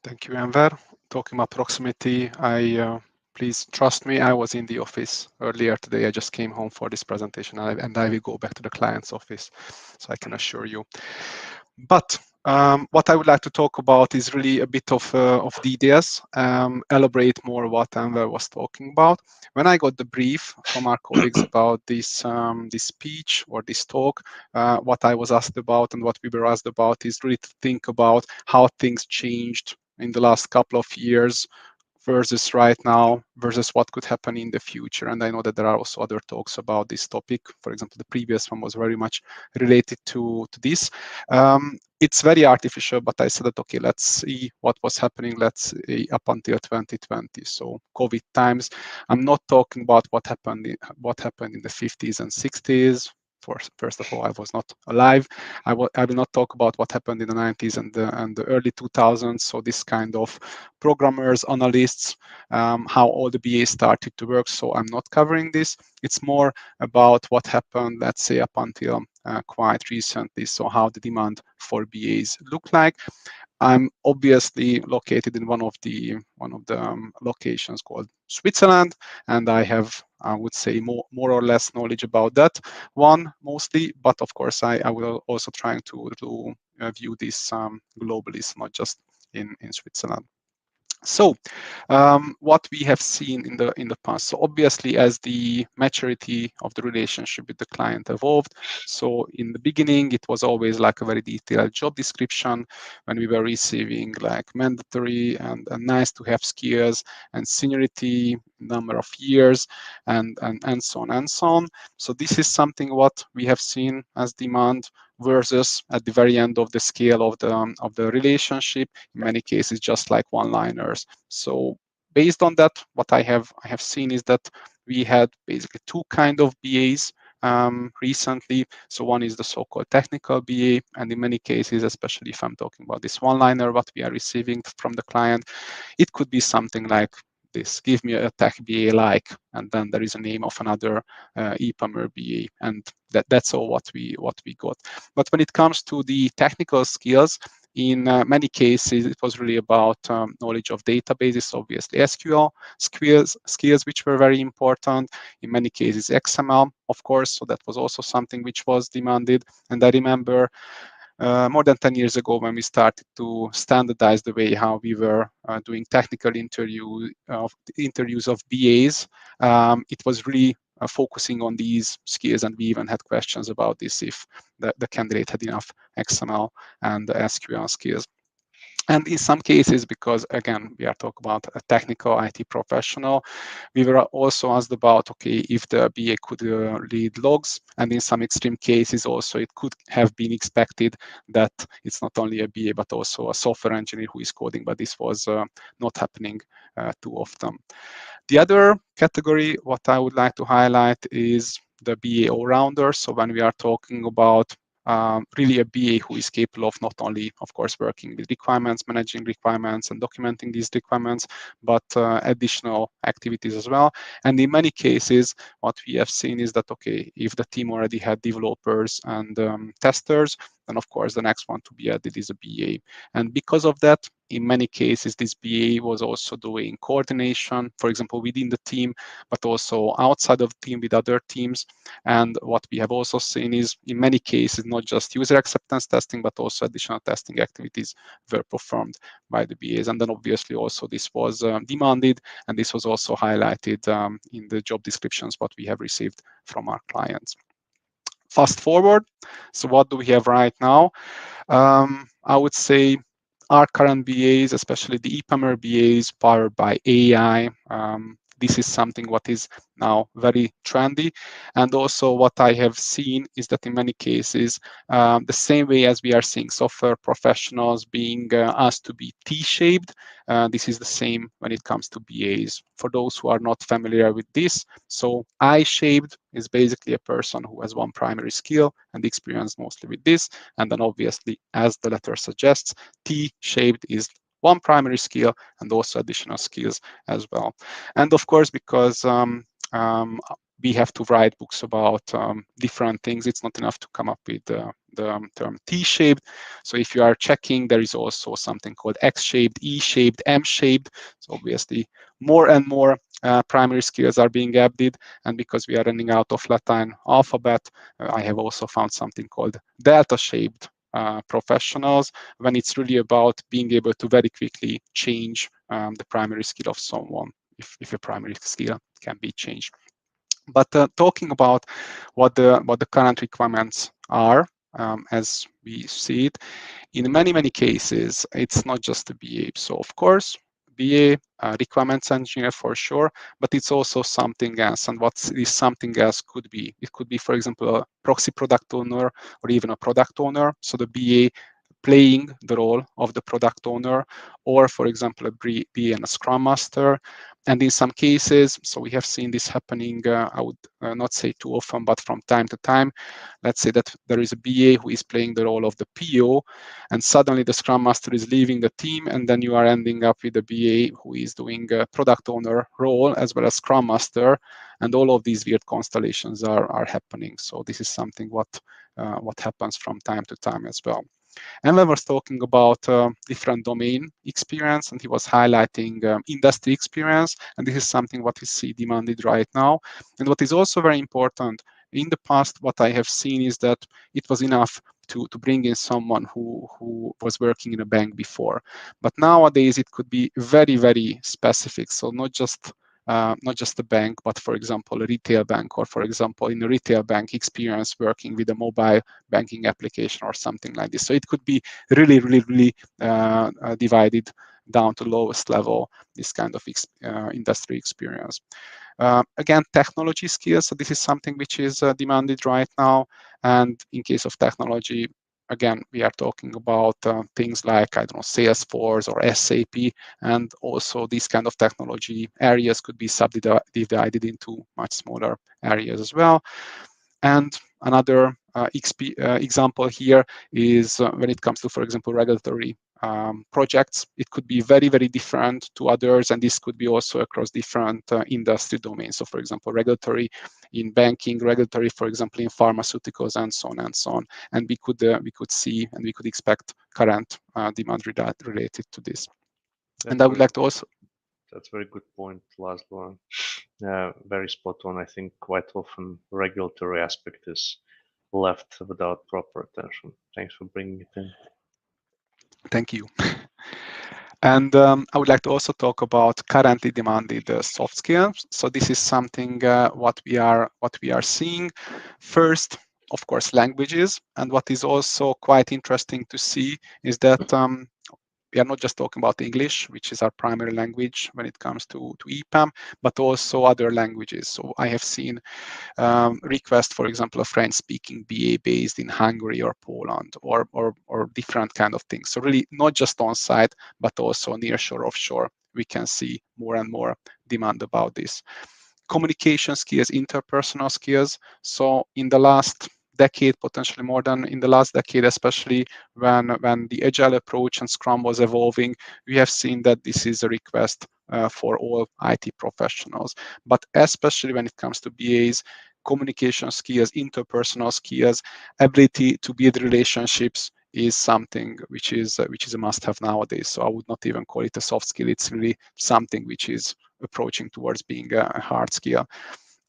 Thank you, Enver. Talking about proximity, I please trust me. I was in the office earlier today. I just came home for this presentation, and I will go back to the client's office, so I can assure you. But what I would like to talk about is really a bit of details, elaborate more what Enver was talking about. When I got the brief from our colleagues about this this speech or this talk, what I was asked about and what we were asked about is really to think about how things changed in the last couple of years versus right now versus what could happen in the future. And I know that there are also other talks about this topic. For example, the previous one was very much related to this. It's very artificial, but I said that, okay, let's see what was happening, let's see up until 2020. So COVID times. I'm not talking about what happened in the 50s and 60s. First of all, I was not alive. I will not talk about what happened in the 90s and the early 2000s. So this kind of programmers, analysts, how all the BAs started to work. So I'm not covering this. It's more about what happened, let's say, up until quite recently. So how the demand for BAs look like. I'm obviously located in one of the locations called Switzerland, and I have, I would say, more or less knowledge about that one mostly. But of course, I will also trying to view this globally, so not just in Switzerland. So what we have seen in the past. So obviously, as the maturity of the relationship with the client evolved, so in the beginning it was always like a very detailed job description when we were receiving like mandatory and nice to have skills and seniority, number of years, and so on and so on. So this is something what we have seen as demand versus at the very end of the scale of the relationship, in many cases just like one-liners. So based on that, what I have seen is that we had basically two kind of BAs recently. So one is the so-called technical BA, and in many cases, especially if I'm talking about this one-liner, what we are receiving from the client, it could be something like this: give me a tech BA like, and then there is a name of another EPAMR BA, and that's all what we got. But when it comes to the technical skills, in many cases, it was really about knowledge of databases, obviously SQL skills, which were very important. In many cases, XML, of course, so that was also something which was demanded. And I remember more than 10 years ago when we started to standardize the way how we were doing technical interviews of BAs, it was really focusing on these skills, and we even had questions about this if the candidate had enough XML and SQL skills. And in some cases, because again, we are talking about a technical IT professional, we were also asked about, okay, if the BA could read logs, and in some extreme cases also it could have been expected that it's not only a BA but also a software engineer who is coding, but this was not happening too often. The other category, what I would like to highlight, is the BA all-rounder. So when we are talking about really a BA who is capable of not only, of course, working with requirements, managing requirements, and documenting these requirements, but additional activities as well. And in many cases, what we have seen is that, okay, if the team already had developers and testers, then of course the next one to be added is a BA. And because of that, in many cases, this BA was also doing coordination, for example, within the team, but also outside of the team with other teams. And what we have also seen is, in many cases, not just user acceptance testing, but also additional testing activities were performed by the BAs. And then obviously also this was demanded, and this was also highlighted in the job descriptions what we have received from our clients. Fast forward, so what do we have right now? I would say our current BAs, especially the EPAMR BAs powered by AI, this is something what is now very trendy. And also what I have seen is that in many cases, the same way as we are seeing software professionals being asked to be T-shaped, this is the same when it comes to BAs. For those who are not familiar with this, so I-shaped is basically a person who has one primary skill and experience mostly with this. And then obviously, as the letter suggests, T-shaped is one primary skill and also additional skills as well. And of course, because we have to write books about different things, it's not enough to come up with the term T-shaped. So if you are checking, there is also something called X-shaped, E-shaped, M-shaped. So obviously, more and more primary skills are being added, and because we are running out of Latin alphabet, I have also found something called delta-shaped professionals, when it's really about being able to very quickly change the primary skill of someone, if a primary skill can be changed. But talking about what the current requirements are, as we see it, in many cases, it's not just a BA. So of course, BA requirements engineer for sure, but it's also something else. And what this something else could be? It could be, for example, a proxy product owner or even a product owner. So the BA playing the role of the product owner, or for example, a BA and a Scrum Master. And in some cases, so we have seen this happening, I would not say too often, but from time to time, let's say that there is a BA who is playing the role of the PO, and suddenly the Scrum Master is leaving the team, and then you are ending up with a BA who is doing a product owner role as well as Scrum Master, and all of these weird constellations are happening. So this is something what happens from time to time as well. Enver was talking about different domain experience, and he was highlighting industry experience, and this is something what we see demanded right now. And what is also very important, in the past, what I have seen is that it was enough to bring in someone who was working in a bank before. But nowadays, it could be very specific. So not just a bank, but for example, a retail bank, or for example, in a retail bank experience working with a mobile banking application or something like this. So it could be really divided down to lowest level, this kind of industry experience. Again, technology skills. So this is something which is demanded right now. And in case of technology, again, we are talking about things like, I don't know, Salesforce or SAP, and also these kind of technology areas could be subdivided into much smaller areas as well. And another example here is when it comes to, for example, regulatory projects. It could be very different to others, and this could be also across different industry domains. So, for example, regulatory in banking, regulatory, for example, in pharmaceuticals, and so on and so on. And we could see and we could expect current demand related to this. And I would like to also. That's a very good point, Laszlo. Very spot on. I think quite often regulatory aspect is left without proper attention. Thanks for bringing it in. Thank you. And I would like to also talk about currently demanded soft skills. So this is something what we are seeing. First, of course, languages. And what is also quite interesting to see is that we are not just talking about English, which is our primary language when it comes to EPAM, but also other languages. So I have seen requests, for example, a French-speaking BA based in Hungary or Poland, or different kind of things. So really not just on-site, but also nearshore, offshore. We can see more and more demand about this. Communication skills, interpersonal skills. So in the last decade, potentially more than in the last decade, especially when the agile approach and Scrum was evolving, we have seen that this is a request for all IT professionals. But especially when it comes to BAs, communication skills, interpersonal skills, ability to build relationships is something which is a must-have nowadays. So I would not even call it a soft skill. It's really something which is approaching towards being a hard skill.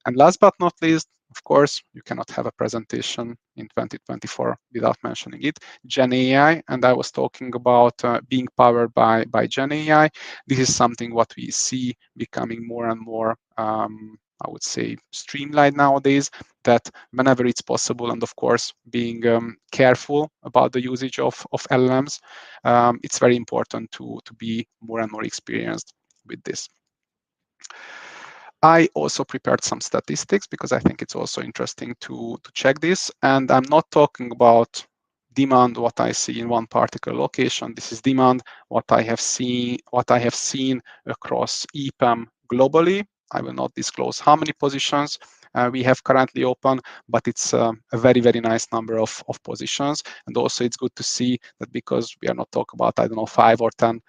And last but not least, of course, you cannot have a presentation in 2024 without mentioning it, Gen AI. And I was talking about being powered by Gen AI. This is something what we see becoming more and more, I would say, streamlined nowadays, that whenever it's possible, and of course, being careful about the usage of LLMs, it's very important to be more and more experienced with this. I also prepared some statistics because I think it's also interesting to check this. And I'm not talking about demand, what I see in one particular location. This is demand, what I have seen across EPAM globally. I will not disclose how many positions we have currently open, but it's a very nice number of positions. And also it's good to see that, because we are not talking about, I don't know, 5 or 10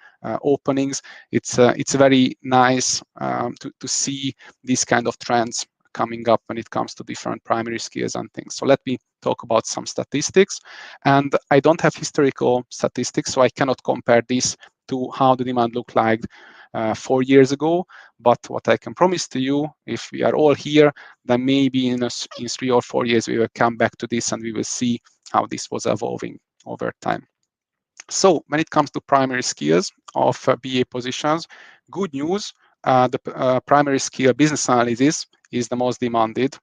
openings, it's very nice to see these kind of trends coming up when it comes to different primary skills and things. So let me talk about some statistics. And I don't have historical statistics, so I cannot compare this to how the demand looked like 4 years ago. But what I can promise to you, if we are all here, then maybe in 3 or 4 years we will come back to this and we will see how this was evolving over time. So when it comes to primary skills of BA positions, good news, the primary skill business analysis is the most demanded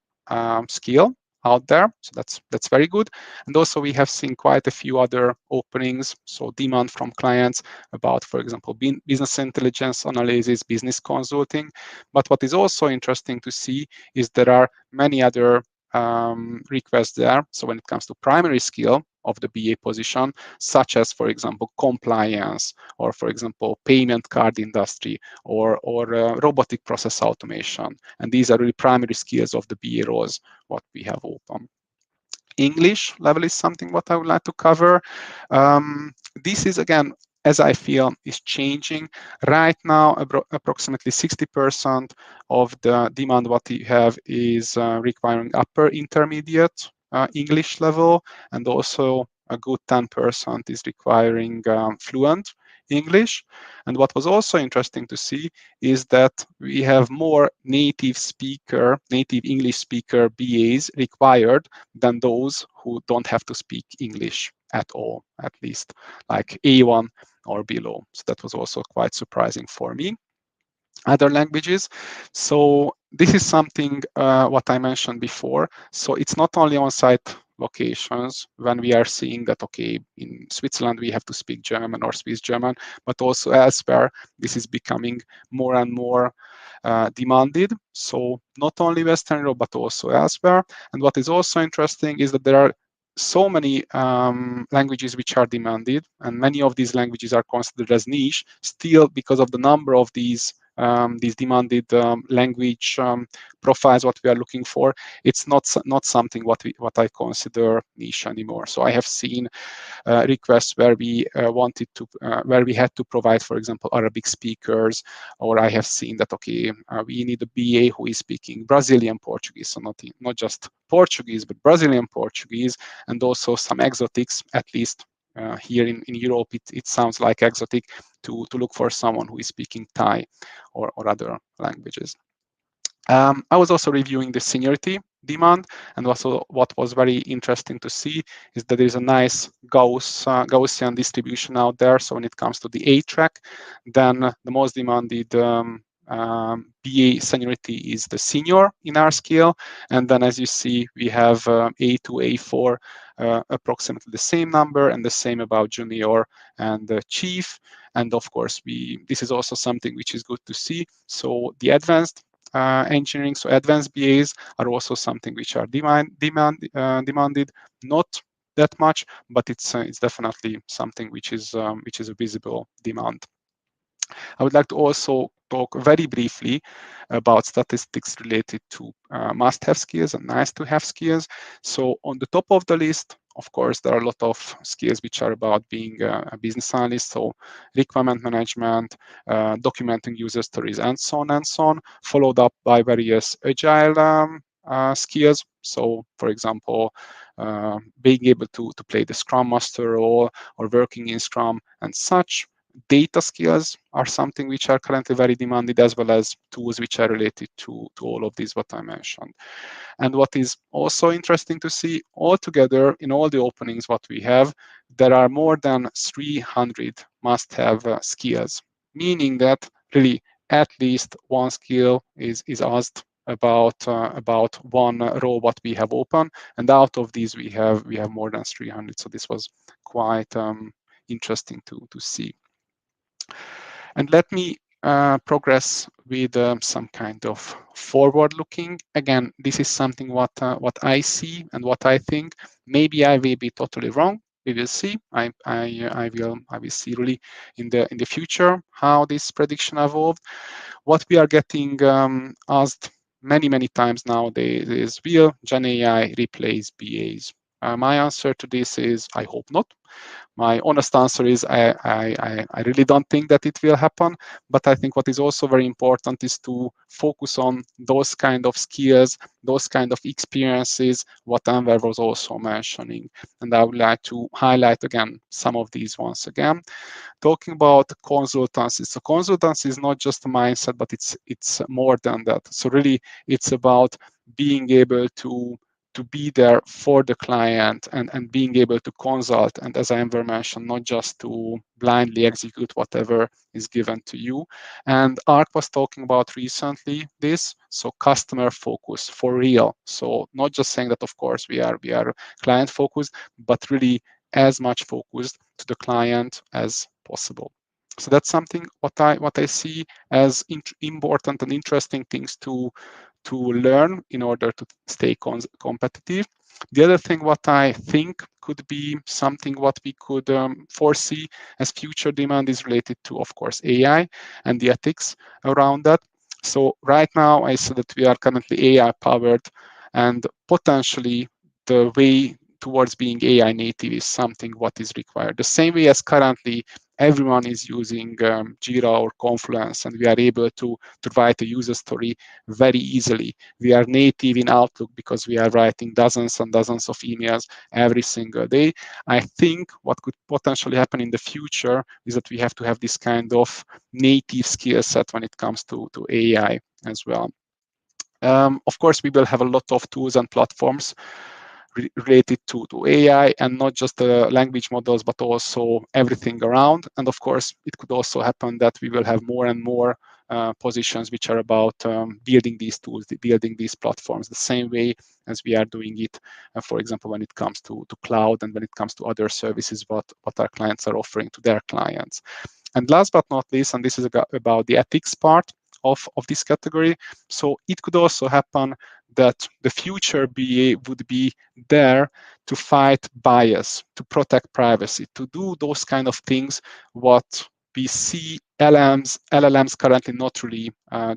skill out there. So that's very good. And also we have seen quite a few other openings, so demand from clients about, for example, business intelligence analysis, business consulting. But what is also interesting to see is there are many other requests there. So when it comes to primary skill of the BA position, such as, for example, compliance, or for example, payment card industry, or robotic process automation. And these are really primary skills of the BA roles, what we have open. English level is something what I would like to cover. This is, again, as I feel, is changing. Right now, approximately 60% of the demand what we have is requiring upper intermediate English level, and also a good 10% is requiring fluent English. And what was also interesting to see is that we have more native English speaker BAs required than those who don't have to speak English at all, at least like A1 or below. So that was also quite surprising for me. Other languages. So this is something what I mentioned before. So it's not only on-site locations when we are seeing that, okay, in Switzerland we have to speak German or Swiss German, but also elsewhere this is becoming more and more demanded. So not only Western Europe, but also elsewhere. And what is also interesting is that there are so many languages which are demanded, and many of these languages are considered as niche still because of the number of these demanded language profiles what we are looking for. It's not something what I consider niche anymore. So I have seen requests where we where we had to provide, for example, Arabic speakers, or I have seen that, okay, we need a BA who is speaking Brazilian Portuguese, so not just Portuguese, but Brazilian Portuguese, and also some exotics, at least here in Europe, it sounds like exotic to look for someone who is speaking Thai or other languages. I was also reviewing the seniority demand, and also what was very interesting to see is that there is a nice Gaussian distribution out there. So when it comes to the A track, then the most demanded BA seniority is the senior in our scale, and then as you see, we have A2, A4, approximately the same number, and the same about junior and chief. And of course, this is also something which is good to see. So the advanced engineering, so advanced BAs are also something which are demanded, not that much, but it's definitely something which is a visible demand. I would like to also talk very briefly about statistics related to must-have skills and nice-to-have skills. So on the top of the list, of course, there are a lot of skills which are about being a business analyst, so requirement management, documenting user stories, and so on, followed up by various agile skills. So, for example, being able to play the Scrum Master role or working in Scrum and such. Data skills are something which are currently very demanded, as well as tools which are related to all of these what I mentioned. And what is also interesting to see, altogether in all the openings what we have, there are more than 300 must-have skills, meaning that really at least one skill is asked about one role what we have open, and out of these we have more than 300. So this was quite interesting to see. And let me progress with some kind of forward-looking. Again, this is something what I see and what I think. Maybe I will be totally wrong. We will see. I will see really in the future how this prediction evolved. What we are getting asked many times nowadays is, will Gen AI replace BAs? My answer to this is I hope not. My honest answer is I really don't think that it will happen. But I think what is also very important is to focus on those kind of skills, those kind of experiences, what Enver was also mentioning. And I would like to highlight again some of these once again. Talking about consultancy. So consultancy is not just a mindset, but it's more than that. So really it's about being able to be there for the client and being able to consult. And as I Enver mentioned, not just to blindly execute whatever is given to you. And Ark was talking about recently this, so customer focus for real. So not just saying that, of course, we are client focused, but really as much focused to the client as possible. So that's something what I see as important and interesting things to learn in order to stay competitive. The other thing what I think could be something what we could foresee as future demand is related to, of course, AI and the ethics around that. So right now I said that we are currently AI powered, and potentially the way towards being AI native is something what is required. The same way as currently everyone is using Jira or Confluence, and we are able to write a user story very easily. We are native in Outlook because we are writing dozens and dozens of emails every single day. I think what could potentially happen in the future is that we have to have this kind of native skill set when it comes to AI as well. Of course, we will have a lot of tools and platforms related to AI, and not just the language models, but also everything around. And of course, it could also happen that we will have more and more positions which are about building these tools, building these platforms, the same way as we are doing it, for example, when it comes to cloud and when it comes to other services, what our clients are offering to their clients. And last but not least, and this is about the ethics part of this category. So it could also happen that the future BA would be there to fight bias, to protect privacy, to do those kind of things what we see LLMs currently not really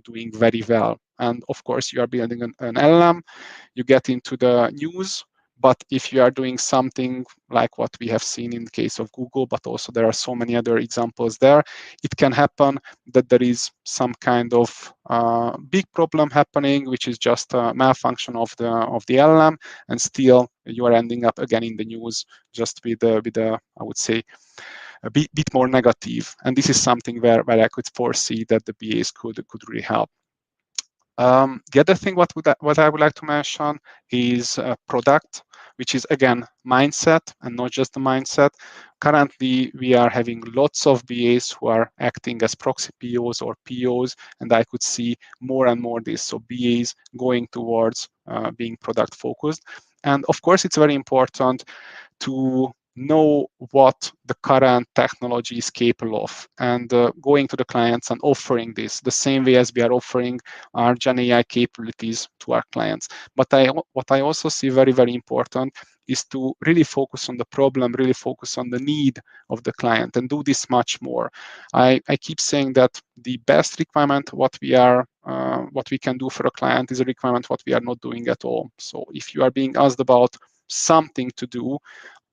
doing very well. And of course, you are building an LLM, you get into the news, but if you are doing something like what we have seen in the case of Google, but also there are so many other examples there, it can happen that there is some kind of big problem happening, which is just a malfunction of the LLM, and still you are ending up again in the news just with a I would say a bit more negative. And this is something where I could foresee that the BAs could really help. The other thing what I would like to mention is product, which is again mindset, and not just the mindset. Currently, we are having lots of BAs who are acting as proxy POs or POs, and I could see more and more this. So BAs going towards being product focused. And of course, it's very important to know what the current technology is capable of, and going to the clients and offering this the same way as we are offering our Gen AI capabilities to our clients. But what I also see very, very important is to really focus on the problem, really focus on the need of the client, and do this much more. I keep saying that the best requirement what we can do for a client is a requirement what we are not doing at all. So if you are being asked about something to do,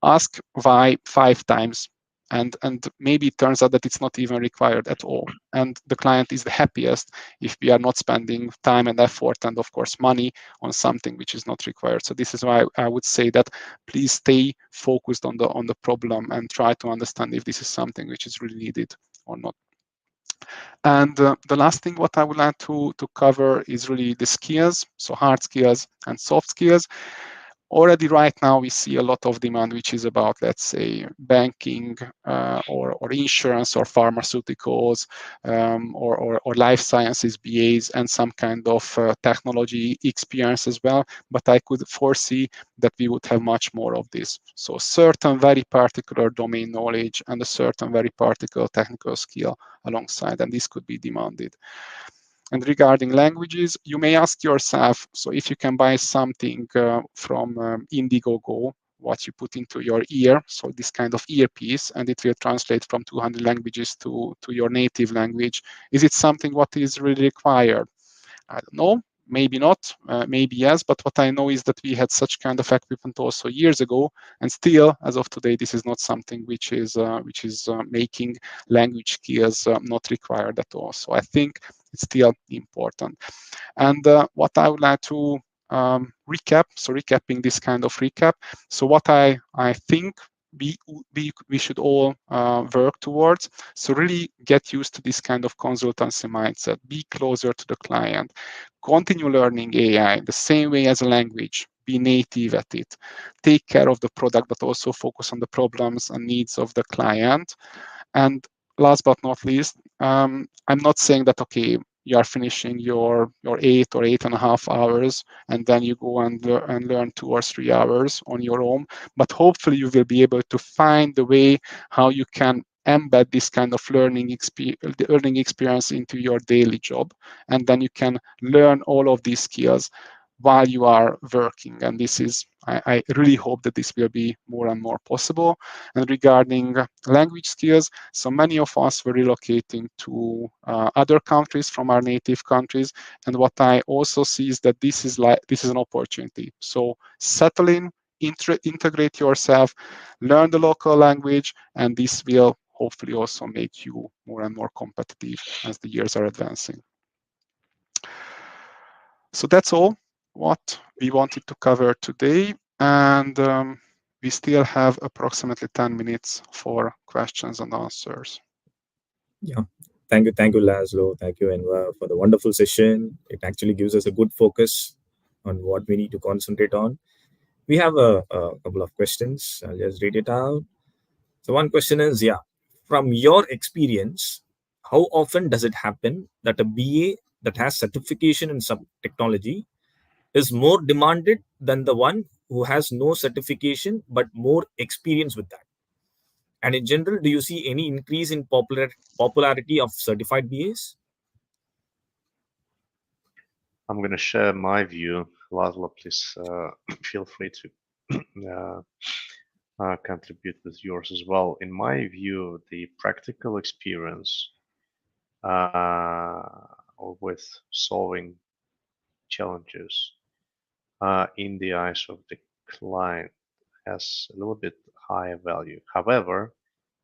ask why 5 times, and maybe it turns out that it's not even required at all. And the client is the happiest if we are not spending time and effort and of course money on something which is not required. So this is why I would say that please stay focused on the problem and try to understand if this is something which is really needed or not. And the last thing what I would like to cover is really the skills, so hard skills and soft skills. Already right now we see a lot of demand which is about, let's say, banking or insurance or pharmaceuticals or life sciences BAs, and some kind of technology experience as well. But I could foresee that we would have much more of this. So certain very particular domain knowledge and a certain very particular technical skill alongside, and this could be demanded. And regarding languages, you may ask yourself, so if you can buy something from Indiegogo, what you put into your ear, so this kind of earpiece, and it will translate from 200 languages to your native language, is it something what is really required? I don't know. maybe not, maybe yes, but what I know is that we had such kind of equipment also years ago, and still, as of today, this is not something which is making language skills not required at all. So I think it's still important. And what I would like to recap, so recapping this kind of recap, so what I think we should all work towards. So really get used to this kind of consultancy mindset, be closer to the client, continue learning AI the same way as a language, be native at it, take care of the product, but also focus on the problems and needs of the client. And last but not least, I'm not saying that, okay, you are finishing your 8 or 8.5 hours and then you go and learn 2 or 3 hours on your own, but hopefully you will be able to find the way how you can embed this kind of learning experience into your daily job, and then you can learn all of these skills while you are working. And this is, I really hope that this will be more and more possible. And regarding language skills, so many of us were relocating to other countries from our native countries. And what I also see is that this is an opportunity. So settle in, integrate yourself, learn the local language, and this will hopefully also make you more and more competitive as the years are advancing. So that's all what we wanted to cover today, and we still have approximately 10 minutes for questions and answers. Yeah, thank you, Laszlo. Thank you, Enver, for the wonderful session. It actually gives us a good focus on what we need to concentrate on. We have a couple of questions. I'll just read it out. So one question is, from your experience, how often does it happen that a BA that has certification in some technology is more demanded than the one who has no certification but more experience with that? And in general, do you see any increase in popularity of certified BAs? I'm going to share my view. Laszlo, please feel free to contribute with yours as well. In my view, the practical experience with solving challenges in the eyes of the client has a little bit higher value. However,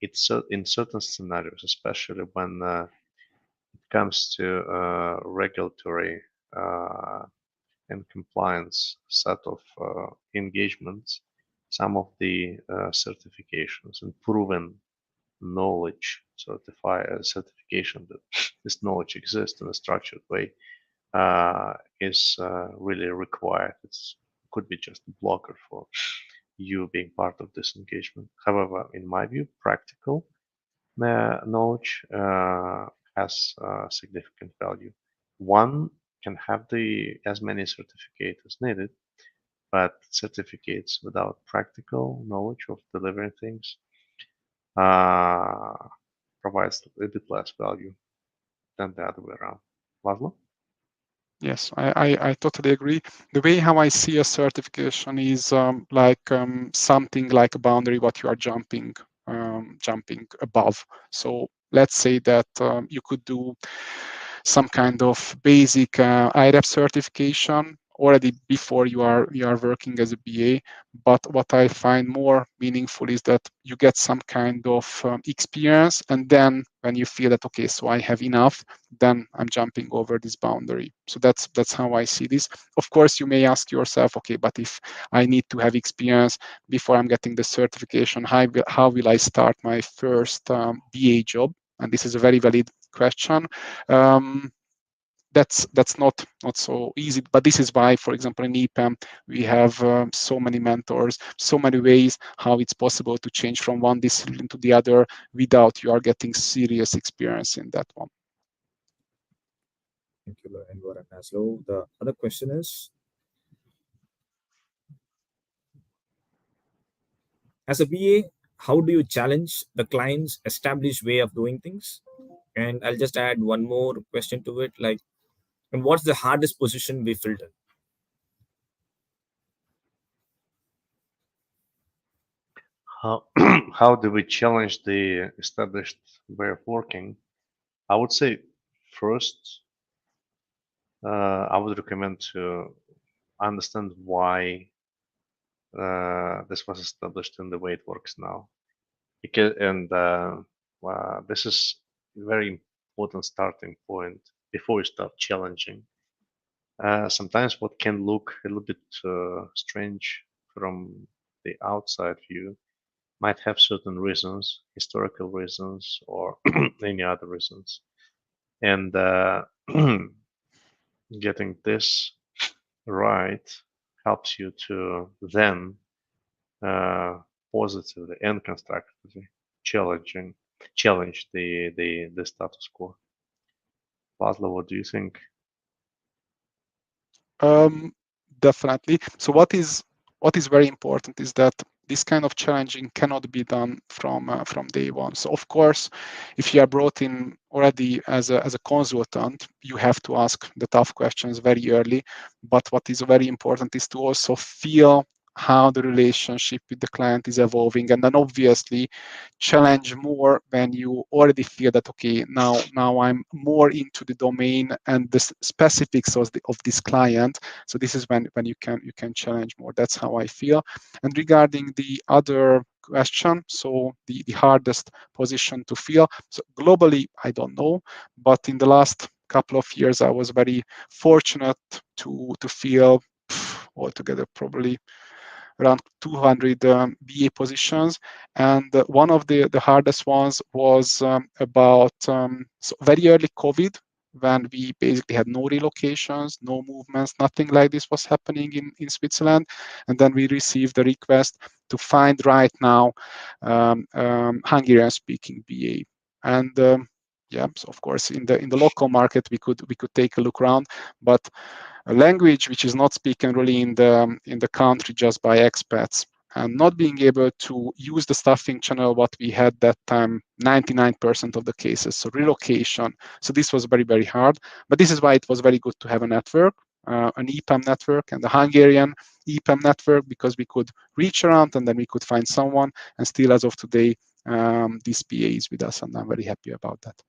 it's in certain scenarios, especially when it comes to regulatory and compliance set of engagements, some of the certifications and proven knowledge certification that this knowledge exists in a structured way is really required. It could be just a blocker for you being part of this engagement. However, in my view, practical knowledge has significant value. One can have as many certificates as needed, but certificates without practical knowledge of delivering things provides a bit less value than the other way around. Laszlo? Yes, I totally agree. The way how I see a certification is something like a boundary what you are jumping above. So let's say that you could do some kind of basic IREP certification already before you are working as a BA. But what I find more meaningful is that you get some kind of experience, and then when you feel that, okay, so I have enough, then I'm jumping over this boundary. So that's how I see this. Of course, you may ask yourself, okay, but if I need to have experience before I'm getting the certification, how will I start my first BA job? And this is a very valid question. That's not so easy, but this is why, for example, in EPAM we have so many mentors, so many ways how it's possible to change from one discipline to the other without you are getting serious experience in that one. Thank you, Enver and Laszlo. The other question is, as a BA, how do you challenge the client's established way of doing things? And I'll just add one more question to it, like, and what's the hardest position we filled in? How do we challenge the established way of working? I would say first, I would recommend to understand why this was established in the way it works now. This is a very important starting point before you start challenging. Sometimes what can look a little bit strange from the outside view might have certain reasons, historical reasons, or any other reasons. And getting this right helps you to then positively and constructively challenge the status quo. Laszlo, what do you think? Definitely. So what is very important is that this kind of challenging cannot be done from day one. So of course, if you are brought in already as a consultant, you have to ask the tough questions very early. But what is very important is to also feel how the relationship with the client is evolving, and then obviously challenge more when you already feel that, okay, now I'm more into the domain and the specifics of this client. So this is when you can challenge more. That's how I feel. And regarding the other question, so the hardest position to fill, so globally I don't know, but in the last couple of years I was very fortunate to fill altogether probably around 200 BA positions, and one of the hardest ones was about so very early COVID, when we basically had no relocations, no movements, nothing like this was happening in Switzerland. And then we received a request to find right now Hungarian-speaking BA. And yeah, so of course in the local market we could take a look around, but a language which is not spoken really in the country just by expats, and not being able to use the staffing channel what we had that time, 99% of the cases, so relocation. So this was very, very hard, but this is why it was very good to have a network, an EPAM network, and the Hungarian EPAM network, because we could reach around and then we could find someone, and still as of today this PA is with us, and I'm very happy about that.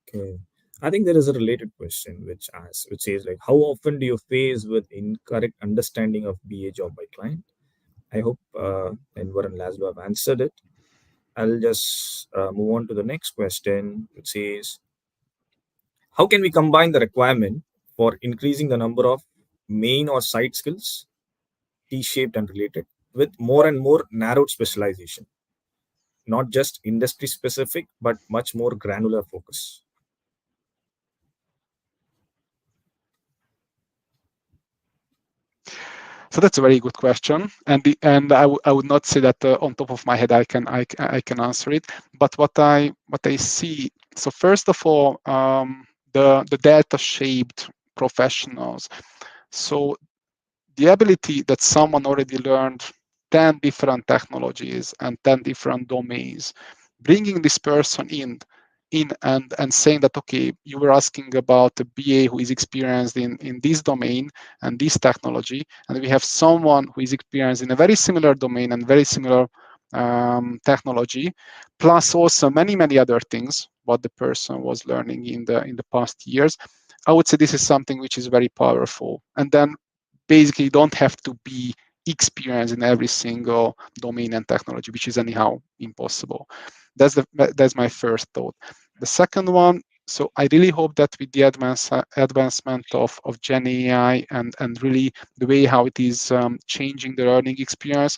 Okay. I think there is a related question which says like, how often do you face with incorrect understanding of BA job by client? I hope Enver and Laszlo have answered it. I'll just move on to the next question, which says, how can we combine the requirement for increasing the number of main or side skills, T-shaped and related, with more and more narrowed specialization, not just industry specific, but much more granular focus? So that's a very good question, and I would not say that on top of my head I can answer it. But what I see, so first of all, the delta-shaped professionals. So the ability that someone already learned 10 different technologies and 10 different domains, bringing this person in and saying that, okay, you were asking about a BA who is experienced in this domain and this technology, and we have someone who is experienced in a very similar domain and very similar technology, plus also many other things what the person was learning in the past years. I would say this is something which is very powerful. And then basically you don't have to be experienced in every single domain and technology, which is anyhow impossible. That's my first thought. The second one, so I really hope that with the advancement of Gen AI and really the way how it is changing the learning experience,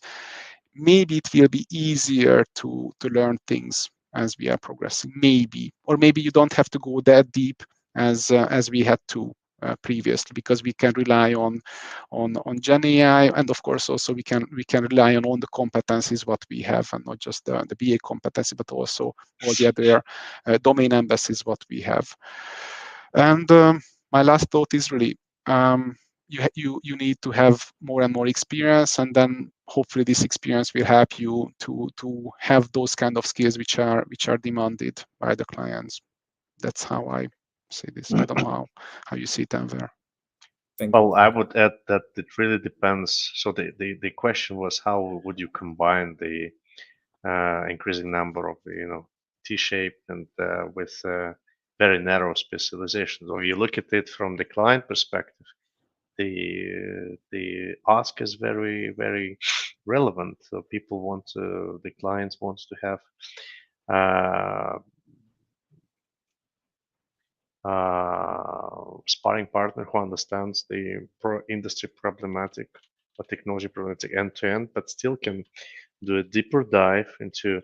maybe it will be easier to learn things as we are progressing, maybe. Or maybe you don't have to go that deep as we had to previously, because we can rely on Gen AI, and of course also we can rely on all the competencies what we have, and not just the BA competency, but also all the other domain embassies what we have. And my last thought is really you need to have more and more experience, and then hopefully this experience will help you to have those kind of skills which are demanded by the clients. That's how I say this. I don't know how you see it, Enver. Well, I would add that it really depends. So the question was, how would you combine the increasing number of T-shaped and with very narrow specializations. Or you look at it from the client perspective, the ask is very, very relevant. So people want to, the clients wants to have sparring partner who understands the industry problematic or technology problematic end to end, but still can do a deeper dive into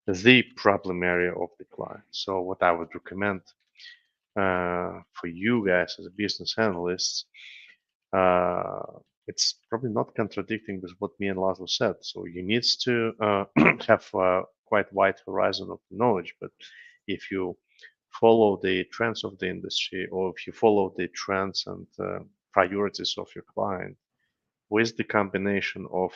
the problem area of the client. So what I would recommend for you guys as business analysts, it's probably not contradicting with what me and Laszlo said. So you need to have a quite wide horizon of knowledge, but if you follow the trends of the industry, or if you follow the trends and priorities of your client, with the combination of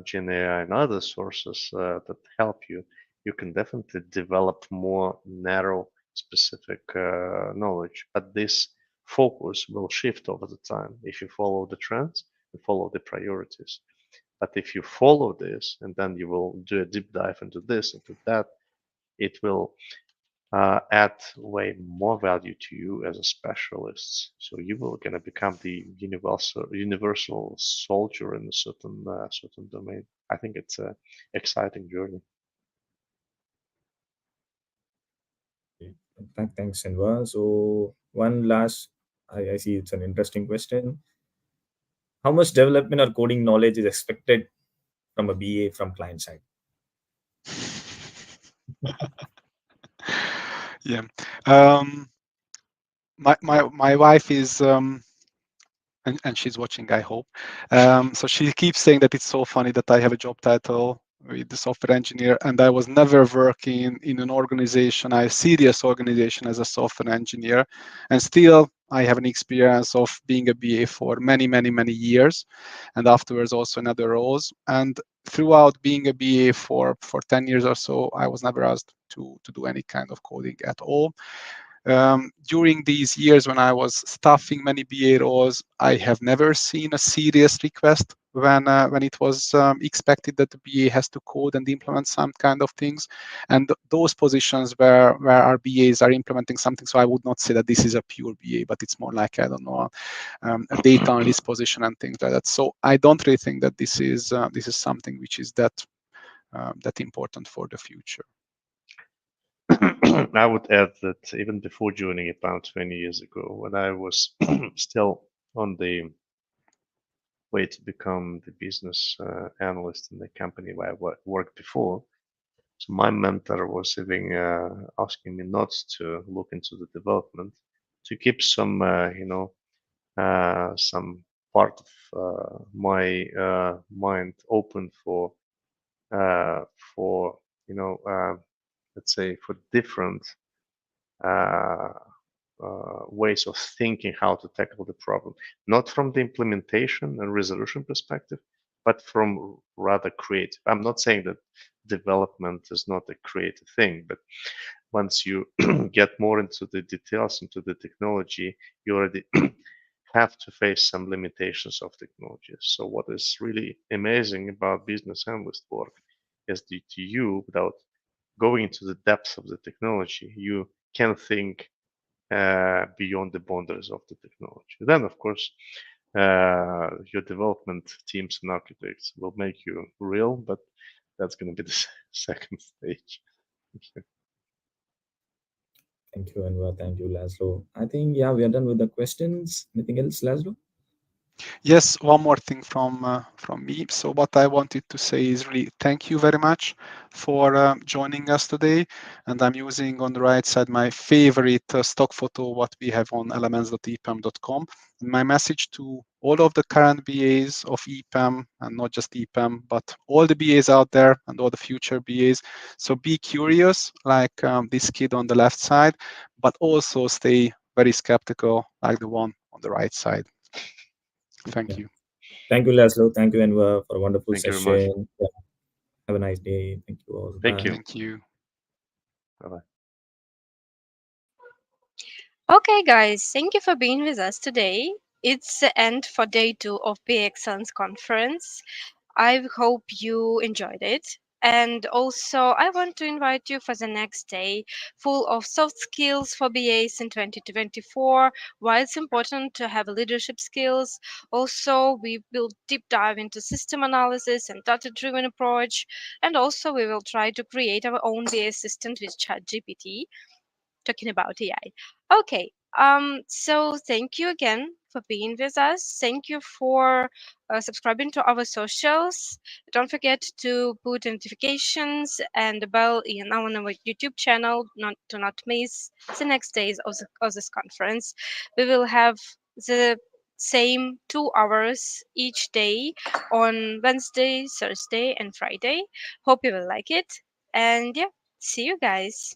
Gen AI and other sources that help you, you can definitely develop more narrow, specific knowledge. But this focus will shift over the time if you follow the trends and follow the priorities. But if you follow this and then you will do a deep dive into this, into that, it will add way more value to you as a specialist. So you will gonna become the universal soldier in a certain domain. I think it's an exciting journey. Thanks, Enver. So one last, I see it's an interesting question. How much development or coding knowledge is expected from a BA from client side? Yeah. My wife is and she's watching, I hope. So she keeps saying that it's so funny that I have a job title with the software engineer, and I was never working in an organization, a serious organization as a software engineer, and still I have an experience of being a BA for many, many, many years, and afterwards also in other roles. And throughout being a BA for 10 years or so, I was never asked to do any kind of coding at all. During these years when I was staffing many BA roles, I have never seen a serious request when it was expected that the BA has to code and implement some kind of things. And those positions where our BAs are implementing something, so I would not say that this is a pure BA, but it's more like, I don't know, a data analyst position and things like that. So I don't really think that this is something which is that important for the future. I would add that even before joining about 20 years ago, when I was still on the way to become the business analyst in the company where I worked before, so my mentor was even asking me not to look into the development, to keep some, some part of my mind open for, let's say, for different ways of thinking how to tackle the problem, not from the implementation and resolution perspective, but from rather creative. I'm not saying that development is not a creative thing, but once you get more into the details, into the technology, you already have to face some limitations of technology. So what is really amazing about business analyst work is that you, without going into the depths of the technology, you can think beyond the boundaries of the technology. Then, of course, your development teams and architects will make you real, but that's going to be the second stage. Thank you, Enver. Thank you, Laszlo. I think, yeah, we are done with the questions. Anything else, Laszlo? Yes, one more thing from me. So what I wanted to say is really thank you very much for joining us today. And I'm using on the right side my favorite stock photo, what we have on elements.epam.com. And my message to all of the current BAs of EPAM, and not just EPAM, but all the BAs out there and all the future BAs. So be curious, like this kid on the left side, but also stay very skeptical, like the one on the right side. Thank you. Thank you, Laszlo. Thank you, Enver, for a wonderful Thank you very session. Yeah. Have a nice day. Thank you all. Thank Bye. you. Thank you. Bye-bye. Okay, guys, thank you for being with us today. It's the end for day 2 of BA Excellence Conference. I hope you enjoyed it. And also, I want to invite you for the next day full of soft skills for BAs in 2024. Why it's important to have leadership skills. Also, we will deep dive into system analysis and data-driven approach. And also, we will try to create our own BA assistant with ChatGPT, talking about AI. Okay, so thank you again for being with us. Thank you for subscribing to our socials. Don't forget to put notifications and the bell in on our YouTube channel not to not miss the next days of this conference. We will have the same 2 hours each day on Wednesday, Thursday, and Friday. Hope you will like it. And yeah, see you guys.